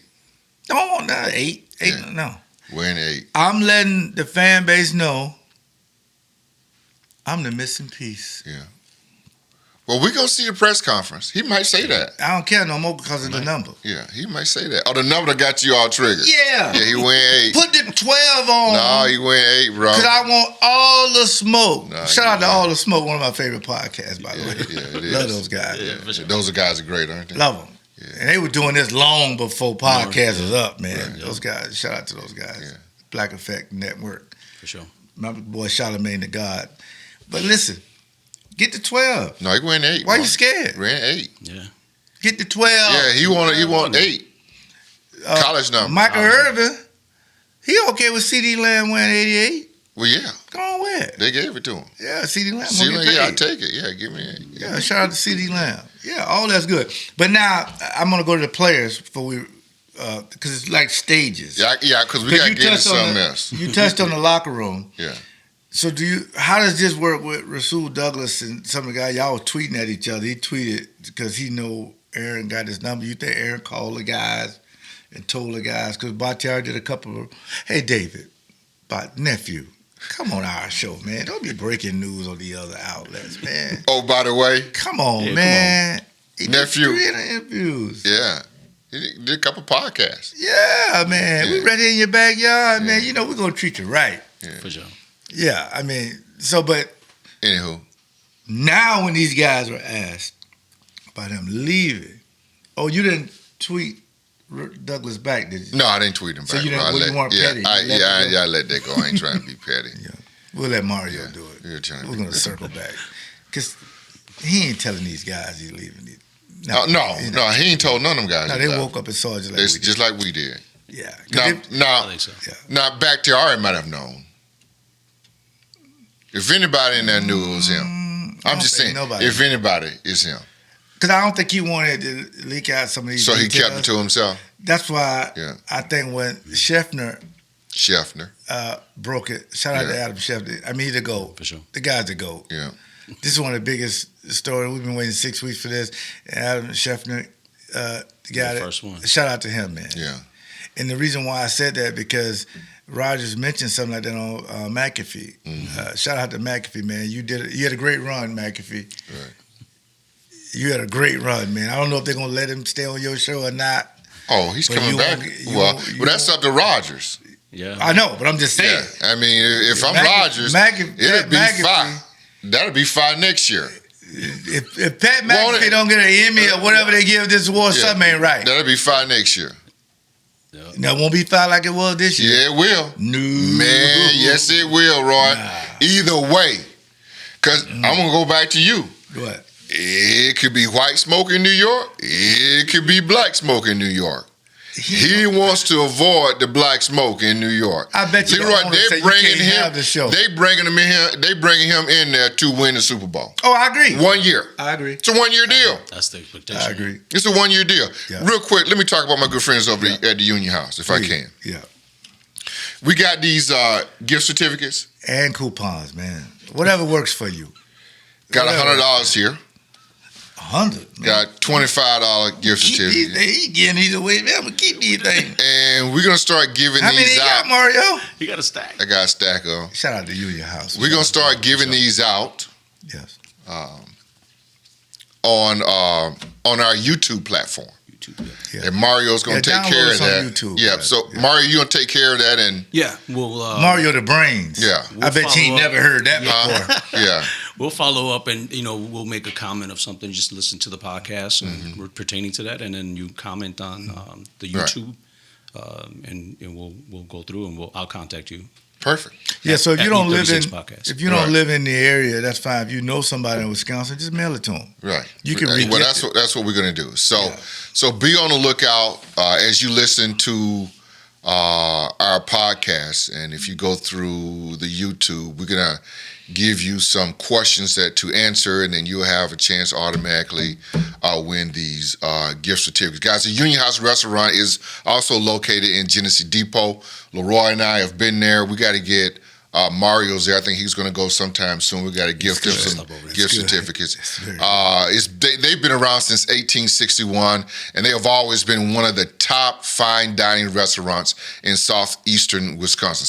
Speaker 1: No, not 8. 8,
Speaker 3: Yeah.
Speaker 1: no.
Speaker 3: Win 8.
Speaker 1: I'm letting the fan base know I'm the missing piece.
Speaker 3: Yeah. Well, we gonna see the press conference. He might say that.
Speaker 1: I don't care no more because of the number.
Speaker 3: Yeah, he might say that. Oh, the number that got you all triggered.
Speaker 1: Yeah.
Speaker 3: Yeah, he win 8.
Speaker 1: Put the 12 on.
Speaker 3: No, he win 8, bro.
Speaker 1: Because I want all the smoke.
Speaker 3: Nah,
Speaker 1: Shout out to
Speaker 3: yeah.
Speaker 1: All the Smoke, one of my favorite podcasts, by the way.
Speaker 3: Yeah, it
Speaker 1: Love
Speaker 3: is.
Speaker 1: those guys.
Speaker 4: Yeah, for sure.
Speaker 3: Those guys are great, aren't they?
Speaker 1: Love them.
Speaker 3: Yeah.
Speaker 1: And they were doing this long before podcast was up, man.
Speaker 3: Right.
Speaker 1: Those guys, shout out to those guys.
Speaker 3: Yeah.
Speaker 1: Black Effect Network.
Speaker 4: For sure.
Speaker 1: My boy Charlamagne the God. But listen, get the 12.
Speaker 3: No, he win 8.
Speaker 1: Why
Speaker 3: bro.
Speaker 1: you scared?
Speaker 3: Win 8.
Speaker 4: Yeah.
Speaker 1: Get the 12.
Speaker 3: Yeah, he want 8. College number.
Speaker 1: Michael Irvin, he okay with CD Lamb wearing 88.
Speaker 3: Well, yeah,
Speaker 1: Go on with it.
Speaker 3: they gave it to him.
Speaker 1: Yeah, CD Lamb.
Speaker 3: See,
Speaker 1: gonna get
Speaker 3: yeah, I
Speaker 1: paid.
Speaker 3: take it. Yeah, give me 8.
Speaker 1: Yeah, shout out to CD Lamb. Yeah, all that's good. But now I'm gonna go to the players before we, because it's like stages.
Speaker 3: Yeah, because we got to
Speaker 1: you
Speaker 3: get into
Speaker 1: touched on
Speaker 3: something
Speaker 1: the-
Speaker 3: else.
Speaker 1: You touched on the locker room.
Speaker 3: Yeah.
Speaker 1: So how does this work with Rasul Douglas and some of the guys? Y'all were tweeting at each other. He tweeted because he know Aaron got his number. You think Aaron called the guys and told the guys? Because Bakhtiari did a couple of, hey, David, nephew, come on our show, man. Don't be breaking news on the other outlets, man.
Speaker 3: Oh, by the way,
Speaker 1: Come on,
Speaker 4: Yeah,
Speaker 1: man. He did
Speaker 3: Nephew.
Speaker 1: 3 interviews.
Speaker 3: yeah, he did a couple podcasts.
Speaker 1: Yeah, man. We
Speaker 3: Yeah.
Speaker 1: right here in your backyard, man.
Speaker 3: Yeah.
Speaker 1: You know we're going to treat you right.
Speaker 4: For sure.
Speaker 1: Yeah, I mean, but
Speaker 3: Anywho,
Speaker 1: now when these guys were asked about him leaving, oh, you didn't tweet Douglas back, did you?
Speaker 3: no, I didn't tweet him
Speaker 1: So
Speaker 3: back.
Speaker 1: you didn't-
Speaker 3: I
Speaker 1: well, you
Speaker 3: let-
Speaker 1: weren't
Speaker 3: yeah,
Speaker 1: petty. You
Speaker 3: I,
Speaker 1: let
Speaker 3: yeah,
Speaker 1: it
Speaker 3: I,
Speaker 1: go.
Speaker 3: yeah, I let that go. I ain't trying to be petty.
Speaker 1: We'll let Mario
Speaker 3: Yeah,
Speaker 1: do it.
Speaker 3: you're trying to
Speaker 1: We're
Speaker 3: be
Speaker 1: going to
Speaker 3: petty.
Speaker 1: circle back. Because he ain't telling these guys he's leaving.
Speaker 3: No, he ain't told none of them guys.
Speaker 1: No,
Speaker 3: he
Speaker 1: they
Speaker 3: left.
Speaker 1: woke up and saw it just like
Speaker 3: It's
Speaker 1: we did.
Speaker 3: just like we did.
Speaker 1: Yeah. 'Cause
Speaker 3: Now,
Speaker 1: they-
Speaker 4: I
Speaker 3: now,
Speaker 4: think so.
Speaker 3: now, Bakhtiari might have known. If anybody in there knew it was him,
Speaker 1: I
Speaker 3: I'm
Speaker 1: don't
Speaker 3: just
Speaker 1: think
Speaker 3: saying.
Speaker 1: nobody
Speaker 3: If anybody, it's him.
Speaker 1: Because I don't think he wanted to leak out some of these
Speaker 3: So he
Speaker 1: details.
Speaker 3: kept it to himself.
Speaker 1: That's why
Speaker 3: Yeah.
Speaker 1: I think when Scheffner
Speaker 3: Scheffner.
Speaker 1: broke it, shout out to
Speaker 3: Yeah.
Speaker 1: Adam Scheffner. I mean, he's the GOAT.
Speaker 4: For sure.
Speaker 1: The guy's the GOAT.
Speaker 3: Yeah.
Speaker 1: This is one of the biggest stories. We've been waiting 6 weeks for this. And Adam Scheffner, the guy
Speaker 4: The
Speaker 1: that,
Speaker 4: first one.
Speaker 1: shout out to him, man.
Speaker 3: Yeah.
Speaker 1: And the reason why I said that because Rodgers mentioned something like that on McAfee.
Speaker 3: Mm-hmm.
Speaker 1: Shout out to McAfee, man. You had a great run, McAfee.
Speaker 3: Right.
Speaker 1: You had a great run, man. I don't know if they're gonna let him stay on your show or not.
Speaker 3: Oh, he's
Speaker 1: But
Speaker 3: coming
Speaker 1: you
Speaker 3: back.
Speaker 1: won't- you
Speaker 3: Well,
Speaker 1: won't- you
Speaker 3: well, that's up to Rodgers.
Speaker 4: Yeah.
Speaker 1: I know, but I'm just saying.
Speaker 3: Yeah. I mean, if I'm Rodgers,
Speaker 1: McAfee-
Speaker 3: it'll be
Speaker 1: McAfee-
Speaker 3: 5. That'll be 5 next year.
Speaker 1: If Pat
Speaker 3: Won't
Speaker 1: McAfee
Speaker 3: it?
Speaker 1: don't get an Emmy or whatever they give this award,
Speaker 3: Yeah.
Speaker 1: something ain't right.
Speaker 3: That'll be 5 next year.
Speaker 4: Yep.
Speaker 1: Now, it won't be foul like it was this year.
Speaker 3: Yeah, it will.
Speaker 1: No.
Speaker 3: Man, yes, it will, Roy. Either way. Because I'm going to go back to you.
Speaker 1: What?
Speaker 3: It could be white smoke in New York. It could be black smoke in New York. He wants to avoid the black smoke in New York.
Speaker 1: I bet you
Speaker 3: LeRoy, they bringing him.
Speaker 1: the show.
Speaker 3: They bringing him in here. They bringing him in there to win the Super Bowl.
Speaker 1: Oh, I agree.
Speaker 3: 1 year.
Speaker 1: I agree.
Speaker 3: It's a 1 year deal.
Speaker 4: That's the expectation.
Speaker 1: I agree.
Speaker 3: It's a 1 year deal.
Speaker 1: Yeah.
Speaker 3: Real quick, let me talk about my good friends over at the Union House, if I can.
Speaker 1: Yeah.
Speaker 3: We got these gift certificates.
Speaker 1: And coupons, man. Whatever works for you.
Speaker 3: Got $100 here.
Speaker 1: 100.
Speaker 3: Got $25 gift
Speaker 1: Keep these
Speaker 3: certificate.
Speaker 1: things. He getting these away. Man, I'm gonna keep these things.
Speaker 3: And we're gonna start giving
Speaker 1: How many
Speaker 3: these
Speaker 1: you
Speaker 3: out.
Speaker 1: got, Mario?
Speaker 4: You got a stack.
Speaker 3: I got a stack of them.
Speaker 1: Shout out to you and your house.
Speaker 3: We're gonna start giving these out
Speaker 1: Yes.
Speaker 3: on our YouTube platform.
Speaker 4: YouTube.
Speaker 1: Yeah.
Speaker 3: And Mario's gonna take
Speaker 1: download
Speaker 3: care of
Speaker 1: us on
Speaker 3: that.
Speaker 1: YouTube,
Speaker 3: Yeah.
Speaker 1: guys.
Speaker 3: So
Speaker 1: Yeah.
Speaker 3: Mario, you gonna take care of that, and
Speaker 4: Yeah, we'll
Speaker 1: Mario the Brains.
Speaker 3: Yeah.
Speaker 1: I bet you ain't
Speaker 4: follow up.
Speaker 1: never heard that before.
Speaker 3: yeah.
Speaker 4: we'll follow up, and we'll make a comment of something. Just listen to the podcast and we're pertaining to that, and then you comment on the YouTube, and we'll go through and I'll contact you.
Speaker 3: Perfect.
Speaker 1: Yeah, so if
Speaker 4: At
Speaker 1: you don't live in
Speaker 4: E36 podcast.
Speaker 1: if you don't
Speaker 3: Right.
Speaker 1: live in the area, that's fine. If you know somebody in Wisconsin, just mail it to them.
Speaker 3: Right.
Speaker 1: You can
Speaker 3: Well,
Speaker 1: re-gift
Speaker 3: that's what we're gonna do. So
Speaker 1: Yeah.
Speaker 3: so be on the lookout as you listen to our podcast, and if you go through the YouTube, we're gonna give you some questions to answer, and then you'll have a chance to automatically win these gift certificates. Guys, the Union House Restaurant is also located in Genesee Depot. LeRoy and I have been there. We got to get Mario's there. I think he's going to go sometime soon. We got to gift him some gift certificates. They've been around since 1861, and they have always been one of the top fine dining restaurants in southeastern Wisconsin.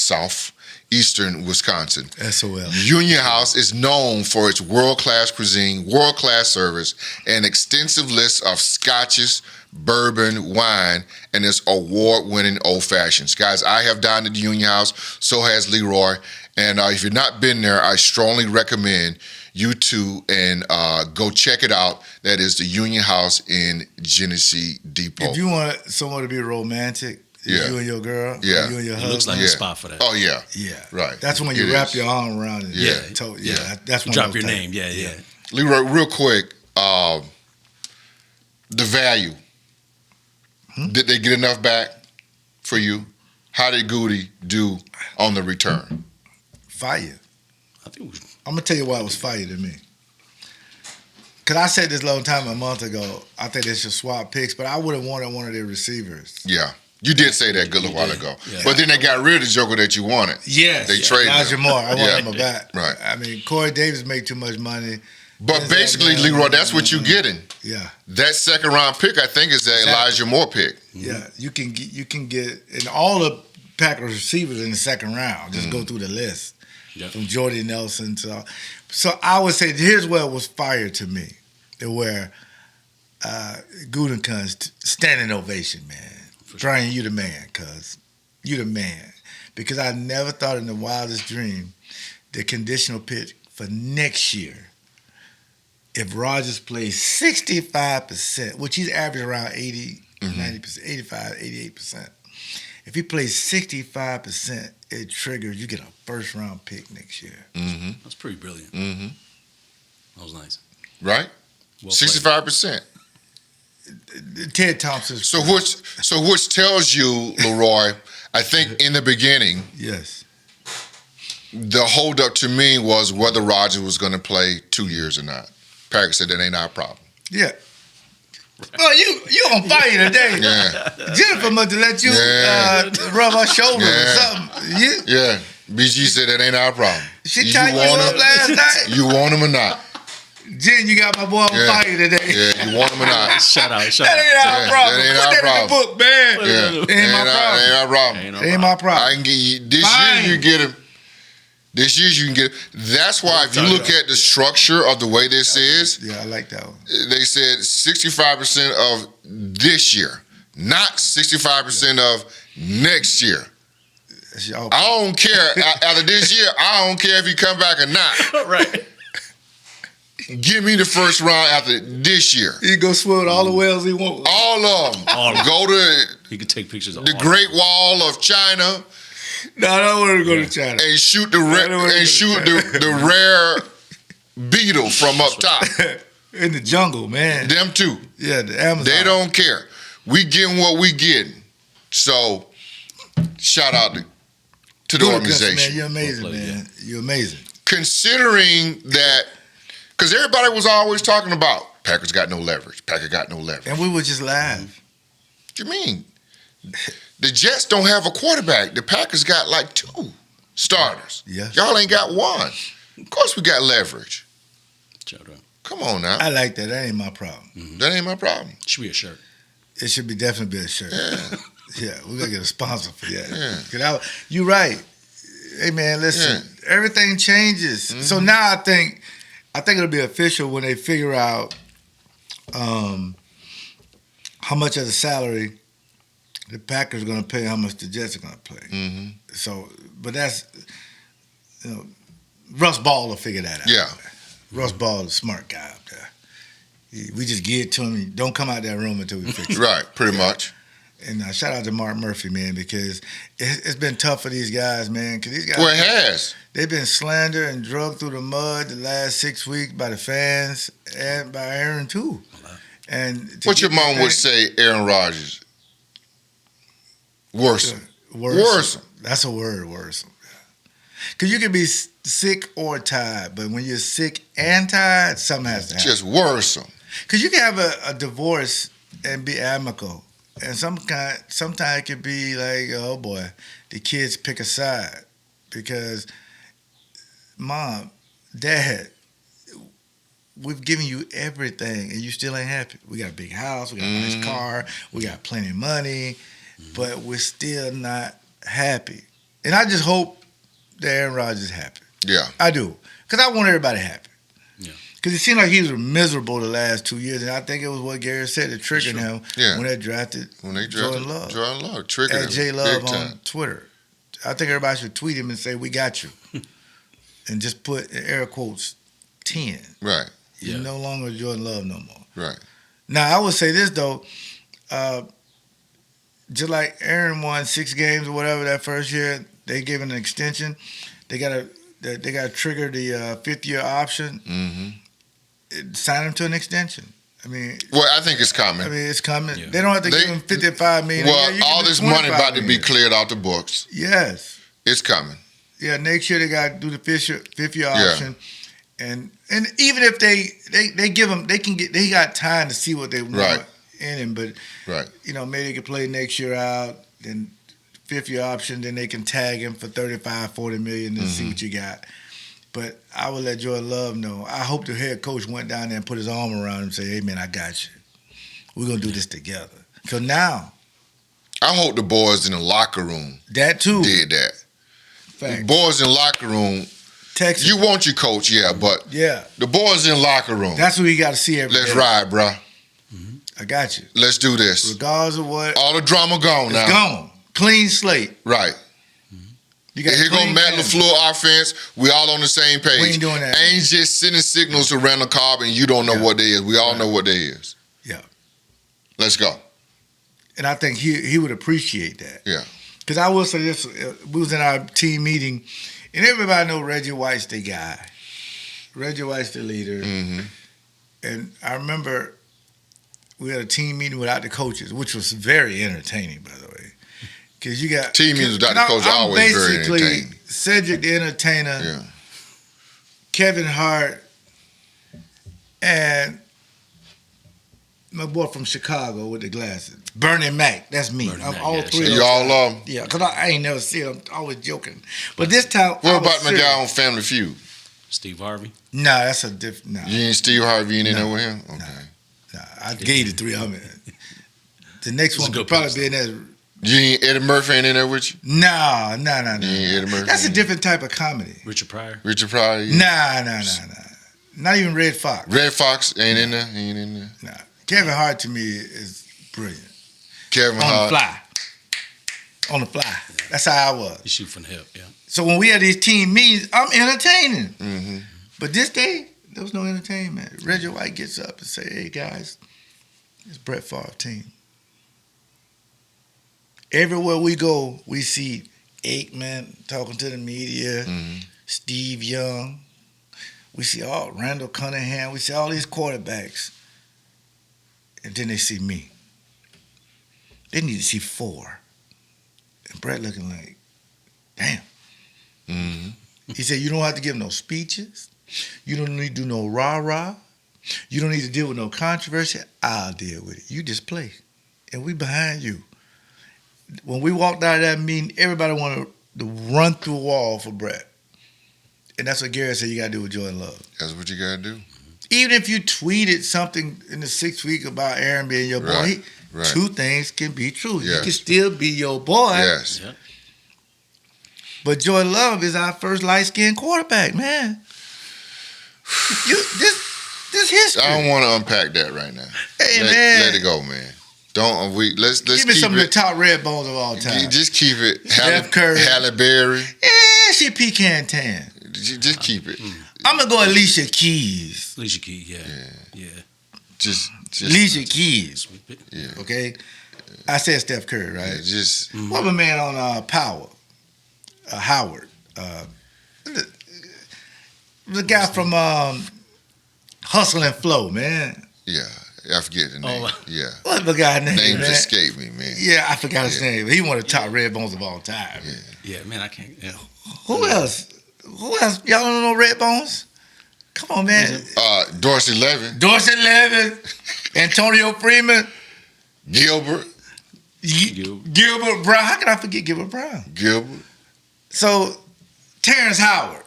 Speaker 1: SOL.
Speaker 3: Union House is known for its world-class cuisine, world-class service, and extensive list of scotches, bourbon, wine, and its award-winning old fashions. Guys, I have dined at the Union House, so has LeRoy, and if you've not been there, I strongly recommend you to and go check it out. That is the Union House in Genesee Depot.
Speaker 1: If you want someone to be romantic,
Speaker 3: Yeah.
Speaker 1: you and your girl,
Speaker 3: Yeah.
Speaker 1: you and your
Speaker 4: It looks
Speaker 1: husband.
Speaker 4: like a spot for that.
Speaker 3: Oh, yeah.
Speaker 1: Yeah.
Speaker 3: Right.
Speaker 1: That's when
Speaker 3: It
Speaker 1: you wrap
Speaker 3: is.
Speaker 1: your arm around it.
Speaker 3: Yeah.
Speaker 1: That's when
Speaker 4: Drop
Speaker 1: those
Speaker 4: your
Speaker 1: type-
Speaker 4: name. Yeah.
Speaker 3: LeRoy, real quick, the value. Did they get enough back for you? How did Guety do on the return?
Speaker 1: Fire.
Speaker 4: I think we
Speaker 1: I'm gonna tell you why it was fire to me. Cause I said this a long time, a month ago. I think they should swap picks, but I would have wanted one of their receivers.
Speaker 3: Yeah. You did say that a good while ago.
Speaker 4: Yeah.
Speaker 3: But then they got rid of the joker that you wanted.
Speaker 1: Yes,
Speaker 3: They traded
Speaker 1: Elijah
Speaker 3: him.
Speaker 1: Moore. I
Speaker 3: Yeah.
Speaker 1: want him back.
Speaker 3: Right.
Speaker 1: I mean, Corey Davis make too much money.
Speaker 3: But basically, LeRoy, that's what you're getting.
Speaker 1: Yeah,
Speaker 3: That second round pick, I think, is that
Speaker 1: Exactly.
Speaker 3: Elijah Moore pick.
Speaker 1: yeah. You can get and all the Packers receivers in the second round. Just go through the list
Speaker 4: Yeah.
Speaker 1: from Jordy Nelson to. So I would say here's where it was fire to me, where Gutekunst standing ovation, man. Brian, you the man, cuz. You the man. Because I never thought in the wildest dream the conditional pitch for next year, if Rodgers plays 65%, which he's averaged around 80, 90%, 85, 88%. If he plays 65%, it triggers, you get a first round pick next year.
Speaker 3: Mm-hmm.
Speaker 4: That's pretty brilliant.
Speaker 3: Mm-hmm.
Speaker 4: That was nice.
Speaker 3: Right?
Speaker 4: Well played.
Speaker 3: 65%.
Speaker 1: Ted Thompson.
Speaker 3: So which tells you, LeRoy, I think in the beginning,
Speaker 1: Yes.
Speaker 3: the holdup to me was whether Rodgers was going to play 2 years or not. Packers said that ain't our problem.
Speaker 1: Yeah. Oh, you on fire today.
Speaker 3: Yeah.
Speaker 1: Jennifer must have let you
Speaker 3: Yeah.
Speaker 1: rub her shoulder
Speaker 3: Yeah.
Speaker 1: or something.
Speaker 3: Yeah. BG said that ain't our problem.
Speaker 1: She tied you up last night.
Speaker 3: You want him or not?
Speaker 1: Jen, you got my boy on
Speaker 3: Yeah.
Speaker 1: fire today.
Speaker 3: Yeah, you want him or not?
Speaker 4: Shout out.
Speaker 1: That ain't our
Speaker 3: Yeah,
Speaker 1: problem.
Speaker 3: that ain't
Speaker 1: Put
Speaker 3: our
Speaker 1: that
Speaker 3: problem.
Speaker 1: in the book, man.
Speaker 3: Yeah.
Speaker 1: Ain't my problem.
Speaker 3: Ain't our problem.
Speaker 4: Ain't no
Speaker 1: Ain't my problem.
Speaker 3: I can get you this
Speaker 1: Fine.
Speaker 3: year. You get him. This year you can get him. That's why if you look at the structure of the way this is,
Speaker 1: Yeah, I like that one.
Speaker 3: they said 65% of this year, not 65% of next year.
Speaker 1: That's y'all.
Speaker 3: I don't care. Out of this year, I don't care if you come back or not.
Speaker 4: Right.
Speaker 3: Give me the first round after this year.
Speaker 1: He go swim all the wells he wants.
Speaker 3: All of them. Go to
Speaker 4: He could take pictures of
Speaker 3: the Great Wall of China.
Speaker 1: No, I don't want to go to China.
Speaker 3: And shoot the rare beetle from up top.
Speaker 1: In the jungle, man.
Speaker 3: Them two.
Speaker 1: Yeah, the Amazon.
Speaker 3: They don't care. We getting what we getting. So, shout out to the organization.
Speaker 1: Man, you're amazing, man. You're amazing.
Speaker 3: Considering that, because everybody was always talking about Packers got no leverage. Packers got no leverage.
Speaker 1: And we were just live.
Speaker 3: What you mean? The Jets don't have a quarterback. The Packers got like 2 starters.
Speaker 1: Yeah.
Speaker 3: Y'all ain't got one. Of course we got leverage. Come on now.
Speaker 1: I like that. That ain't my problem.
Speaker 3: That ain't my problem.
Speaker 4: Should be a shirt.
Speaker 1: It should be definitely be a shirt.
Speaker 3: Yeah.
Speaker 1: Yeah, we gotta get a sponsor for that.
Speaker 3: Yeah.
Speaker 1: You're right. Hey man, listen. Everything changes. So now I think it'll be official when they figure out how much of the salary the Packers are going to pay, how much the Jets are going to pay. So, but that's, Russ Ball will figure that out.
Speaker 3: Yeah.
Speaker 1: Russ Ball is a smart guy up there. We just give it to him. Don't come out that room until we fix it.
Speaker 3: Right, pretty much.
Speaker 1: And shout out to Mark Murphy, man, because it's been tough for these guys, man. Because these guys,
Speaker 3: Well, it has.
Speaker 1: They've been slandered and drugged through the mud the last 6 weeks by the fans and by Aaron too. And
Speaker 3: what your mom would say, Aaron Rodgers? Worse.
Speaker 1: That's a word, worse. Because you can be sick or tired, but when you're sick and tired, something has to happen.
Speaker 3: Just worse.
Speaker 1: Because you can have a divorce and be amicable. And sometimes it could be like, oh boy, the kids pick a side. Because, Mom, Dad, we've given you everything and you still ain't happy. We got a big house, we got a nice car, we got plenty of money, but we're still not happy. And I just hope that Aaron Rodgers is happy.
Speaker 3: Yeah.
Speaker 1: I do. Because I want everybody happy.
Speaker 4: Yeah.
Speaker 1: Because it seemed like he was miserable the last 2 years, and I think it was what Gary said that triggered him when they drafted Jordan Love.
Speaker 3: Jordan Love triggered him.
Speaker 1: At J Love on Twitter. I think everybody should tweet him and say, we got you. And just put, in air quotes, 10.
Speaker 3: Right.
Speaker 1: You're no longer Jordan Love no more.
Speaker 3: Right.
Speaker 1: Now, I would say this, though. Just like Aaron won 6 games or whatever that first year, they gave him an extension. They got to trigger the 5th-year option. Sign him to an extension. I mean,
Speaker 3: well, I think it's coming.
Speaker 1: I mean, it's coming. Yeah. They don't have to give him $55 million.
Speaker 3: Well, all this money about to be cleared out the books.
Speaker 1: Yes,
Speaker 3: it's coming.
Speaker 1: Yeah, next year they got to do the 5th-year option, and even if they give him, they got time to see what they want in him. But maybe they could play next year out, then 5th-year option, then they can tag him for $35-40 million and see what you got. But I would let Jordan Love know. I hope the head coach went down there and put his arm around him and say, hey, man, I got you. We're going to do this together. So now.
Speaker 3: I hope the boys in the locker room
Speaker 1: that too
Speaker 3: did that.
Speaker 1: Fact.
Speaker 3: The boys in the locker room.
Speaker 1: Texas.
Speaker 3: You want your coach, but the boys in the locker room.
Speaker 1: That's what you got to see every
Speaker 3: Let's
Speaker 1: day.
Speaker 3: Ride, bro.
Speaker 1: I got you.
Speaker 3: Let's do this.
Speaker 1: Regardless of what.
Speaker 3: All the drama gone now.
Speaker 1: It's gone. Clean slate.
Speaker 3: Right. Here go Matt LaFleur offense. We all on the same page.
Speaker 1: We ain't doing that.
Speaker 3: Ain't just sending signals to Randall Cobb and you don't know what they is. We all know what they is.
Speaker 1: Yeah.
Speaker 3: Let's go.
Speaker 1: And I think he would appreciate that.
Speaker 3: Yeah.
Speaker 1: Because I will say this, we was in our team meeting, and everybody know Reggie White's the guy. Reggie White's the leader. And I remember we had a team meeting without the coaches, which was very entertaining, by the way. Because you got
Speaker 3: team meetings without the coaches are always very entertaining.
Speaker 1: Cedric the Entertainer, Kevin Hart, and my boy from Chicago with the glasses, Bernie Mac. That's me. I'm all three of those.
Speaker 3: You all love him?
Speaker 1: Yeah, because I ain't never seen him. I'm always joking. But this time,
Speaker 3: what about my guy on Family Feud?
Speaker 4: Steve Harvey?
Speaker 1: Nah, that's a different. Nah.
Speaker 3: You ain't Steve Harvey in there with him? Okay.
Speaker 1: Nah, I gave the 3 of them. The next one could probably be in there.
Speaker 3: You ain't Eddie Murphy ain't in there with you?
Speaker 1: Nah.
Speaker 3: You ain't Eddie Murphy?
Speaker 1: That's a different type of comedy.
Speaker 4: Richard Pryor?
Speaker 1: Yeah. Nah. Not even Red Fox.
Speaker 3: Red Fox ain't in there? He ain't in there?
Speaker 1: Nah. Kevin Hart to me is brilliant.
Speaker 3: Kevin Hart.
Speaker 1: On the fly. That's how I was.
Speaker 4: You shoot from the hip, yeah.
Speaker 1: So when we had these team meetings, I'm entertaining. But this day, There was no entertainment. Reggie White gets up and say, "Hey guys, it's Brett Favre team." Everywhere we go, we see Aikman talking to the media, Steve Young. We see Randall Cunningham. We see all these quarterbacks. And then they see me. They need to see 4. And Brett looking like, damn. He said, you don't have to give no speeches. You don't need to do no rah-rah. You don't need to deal with no controversy. I'll deal with it. You just play. And we behind you. When we walked out of that meeting, everybody wanted to run through a wall for Brett. And that's what Gary said you got to do with Jordan Love.
Speaker 3: That's what you got to do.
Speaker 1: Even if you tweeted something in the 6th week about Aaron being your boy,
Speaker 3: right.
Speaker 1: 2 things can be true.
Speaker 3: Yes.
Speaker 1: He can still be your boy.
Speaker 3: Yes.
Speaker 4: Yeah.
Speaker 1: But Jordan Love is our first light-skinned quarterback, man. This history.
Speaker 3: I don't want to unpack that right now.
Speaker 1: Hey, man.
Speaker 3: Let it go, man. Let's
Speaker 1: Give me
Speaker 3: keep
Speaker 1: some of
Speaker 3: it.
Speaker 1: the top red bones of all time.
Speaker 3: Just keep it.
Speaker 1: Steph Curry.
Speaker 3: Halle Berry.
Speaker 1: She pecan tan.
Speaker 3: Just keep it.
Speaker 1: I'm going to go Alicia Keys.
Speaker 4: Alicia Keys, yeah.
Speaker 3: Just
Speaker 1: Alicia Keys.
Speaker 3: Yeah.
Speaker 1: Okay? I said Steph Curry, right?
Speaker 3: Yeah, just
Speaker 1: What my man on Power? Howard. The guy from Hustle and Flow, man.
Speaker 3: yeah. I forget the name. Yeah.
Speaker 1: What's the guy's name,
Speaker 3: Names
Speaker 1: man?
Speaker 3: escape me, man.
Speaker 1: Yeah, I forgot his name. He one of the top red bones of all time.
Speaker 3: Yeah.
Speaker 4: Yeah, man, I can't. Yeah.
Speaker 1: Who else? Y'all don't know red bones? Come on, man.
Speaker 3: Dorsey Levin,
Speaker 1: Dorsey Levin, Antonio Freeman,
Speaker 3: Gilbert,
Speaker 1: Gilbert Brown. How can I forget Gilbert Brown?
Speaker 3: Gilbert.
Speaker 1: So, Terrence Howard,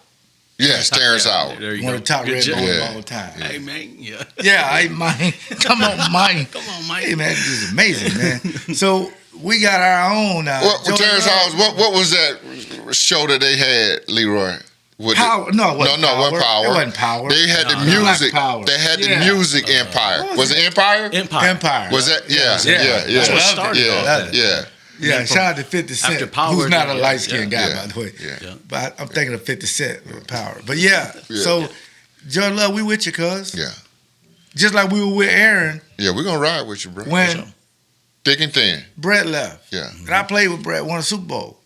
Speaker 3: Yes, Terrence Howard.
Speaker 4: There you
Speaker 1: one
Speaker 4: go.
Speaker 1: of the top
Speaker 4: Good
Speaker 1: red
Speaker 4: job.
Speaker 1: bones
Speaker 3: Yeah.
Speaker 1: of all time.
Speaker 4: Hey, man, yeah.
Speaker 1: Yeah, hey, Mike. Come on, Mike.
Speaker 4: Come on, Mike.
Speaker 1: Hey, man, this is amazing, man. So, we got our own now.
Speaker 3: What Terrence Howard? What was that show that they had, LeRoy?
Speaker 1: Power? No, it wasn't Power.
Speaker 3: Wasn't Power.
Speaker 1: It wasn't Power.
Speaker 3: They had the
Speaker 1: Black
Speaker 3: music.
Speaker 1: Power.
Speaker 3: They had the
Speaker 1: Yeah.
Speaker 3: music Empire.
Speaker 1: What
Speaker 3: Was it Empire?
Speaker 4: Empire.
Speaker 3: Was that? Yeah.
Speaker 4: That's what started all
Speaker 3: Yeah.
Speaker 4: that.
Speaker 3: Yeah.
Speaker 1: Yeah, shout out to 50 Cent,
Speaker 4: after Power,
Speaker 1: who's not a
Speaker 4: yeah,
Speaker 1: light-skinned guy,
Speaker 3: yeah,
Speaker 1: by the way.
Speaker 3: yeah.
Speaker 1: But I'm thinking of 50 Cent with Power. But yeah,
Speaker 3: Yeah.
Speaker 1: so Jordan Love, we with you, cuz.
Speaker 3: Yeah.
Speaker 1: Just like we were with Aaron
Speaker 3: Yeah. We're gonna ride with you, bro.
Speaker 1: when
Speaker 3: Thick and thin.
Speaker 1: Brett left.
Speaker 3: Yeah.
Speaker 1: And I played with Brett, won a Super Bowl.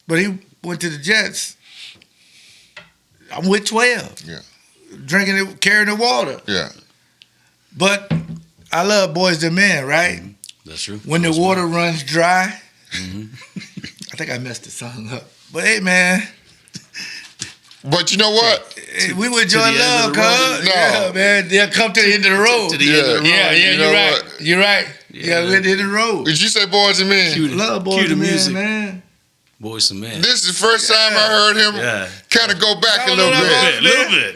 Speaker 1: But he went to the Jets. I'm with 12.
Speaker 3: Yeah.
Speaker 1: Drinking it, carrying the water.
Speaker 3: Yeah.
Speaker 1: But I love Boys to Men, right?
Speaker 4: That's true.
Speaker 1: When the water runs dry. I think I messed the song up. But hey, man.
Speaker 3: But you know what?
Speaker 1: We with Jordan
Speaker 4: the end
Speaker 1: Love,
Speaker 4: of the road?
Speaker 1: cuz.
Speaker 3: No.
Speaker 1: Yeah, man. They'll come to the end of the road.
Speaker 4: To the end of the road.
Speaker 1: Yeah,
Speaker 3: You know
Speaker 1: you're right.
Speaker 3: what?
Speaker 1: You're right. Yeah, we're at the end of the road.
Speaker 3: Did you say Boys and Men?
Speaker 4: Cue the-
Speaker 1: Love Boys
Speaker 4: cue the
Speaker 1: to Men,
Speaker 4: music.
Speaker 1: man.
Speaker 4: Boys and Men.
Speaker 3: This is the first time I heard him
Speaker 4: Yeah.
Speaker 3: kind of go back a
Speaker 1: No,
Speaker 3: little
Speaker 1: no, no,
Speaker 3: bit.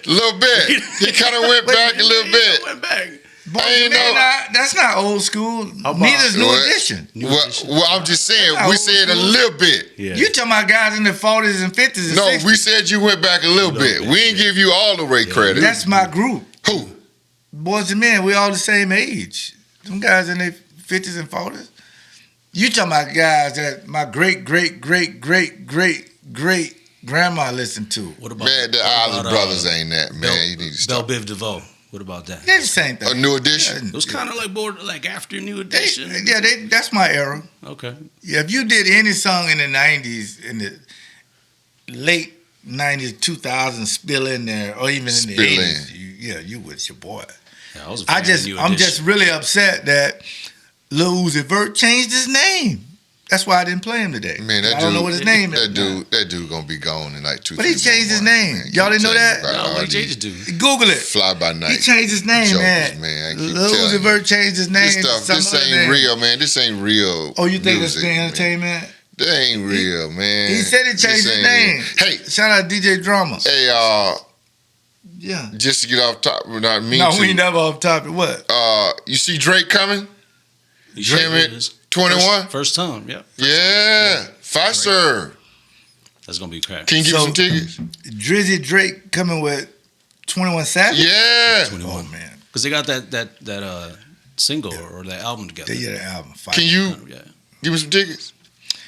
Speaker 1: no.
Speaker 3: Little bit. He kind of went back a little bit.
Speaker 4: Went back.
Speaker 1: Boys
Speaker 3: I ain't
Speaker 1: to Men,
Speaker 3: know.
Speaker 1: that's not old school.
Speaker 4: How about-
Speaker 1: Neither's New
Speaker 3: What?
Speaker 1: Edition.
Speaker 3: Well, I'm just saying,
Speaker 1: That's
Speaker 3: we
Speaker 1: old
Speaker 3: said a
Speaker 1: school.
Speaker 3: little bit.
Speaker 4: Yeah.
Speaker 1: You talking about guys in the 40s and 50s and
Speaker 3: No,
Speaker 1: 60s.
Speaker 3: we said you went back a little bit. We didn't give you all the way credit.
Speaker 1: That's my group.
Speaker 3: Who?
Speaker 1: Boys and Men, we all the same age. Them guys in their 50s and 40s. You talking about guys that my great-great-great-great-great-grandma listened to.
Speaker 4: What about
Speaker 3: Man, the
Speaker 4: what
Speaker 3: Island
Speaker 4: about,
Speaker 3: Brothers ain't that, man. You need to
Speaker 4: Belle
Speaker 3: stop.
Speaker 4: Biv DeVoe. What about that?
Speaker 1: They're the same thing.
Speaker 3: A New Edition?
Speaker 4: It was kind of like after New Edition.
Speaker 1: That's my era.
Speaker 4: Okay.
Speaker 1: Yeah, if you did any song in the 90s, in the late 90s, 2000s, spill in there, or even in the
Speaker 3: Spill
Speaker 1: 80s, you was your boy.
Speaker 4: Yeah, I was a fan of New
Speaker 1: I'm
Speaker 4: Edition.
Speaker 1: just really upset that Lil Uzi Vert changed his name. That's why I didn't play him today.
Speaker 3: Man, that
Speaker 1: I don't know what his name is.
Speaker 3: That dude gonna be gone in like 2
Speaker 1: But he changed his name. Y'all didn't know that?
Speaker 4: No, what did do?
Speaker 1: Google it.
Speaker 3: Fly by night.
Speaker 1: He changed his name,
Speaker 3: Jokers,
Speaker 1: man.
Speaker 3: I keep
Speaker 1: Lil
Speaker 3: telling
Speaker 1: Uzi
Speaker 3: you.
Speaker 1: Vert changed his name.
Speaker 3: This
Speaker 1: to
Speaker 3: stuff,
Speaker 1: some
Speaker 3: this
Speaker 1: other
Speaker 3: ain't
Speaker 1: name.
Speaker 3: real, man. This ain't real.
Speaker 1: Oh, you think
Speaker 3: music,
Speaker 1: it's the
Speaker 3: man.
Speaker 1: entertainment?
Speaker 3: That ain't real, man.
Speaker 1: He said he changed
Speaker 3: This
Speaker 1: his
Speaker 3: ain't
Speaker 1: name.
Speaker 3: real. Hey,
Speaker 1: Shout out DJ Drama.
Speaker 3: hey,
Speaker 1: Yeah.
Speaker 3: just to get off top, not me
Speaker 1: No,
Speaker 3: to.
Speaker 1: we ain't never off topic. What?
Speaker 3: You see Drake coming?
Speaker 4: Drake
Speaker 3: Him at
Speaker 4: is
Speaker 3: 21?
Speaker 4: First time, yeah.
Speaker 3: Yeah. Fiserv.
Speaker 4: That's gonna be crap.
Speaker 3: Can you give me
Speaker 1: So-
Speaker 3: some tickets?
Speaker 1: Drizzy Drake coming with 21 Savage?
Speaker 3: Yeah.
Speaker 4: 21.
Speaker 1: Oh, man.
Speaker 4: Because they got that single or that album together.
Speaker 1: They get an album. Fight.
Speaker 3: Can you
Speaker 4: Yeah.
Speaker 3: give me some tickets?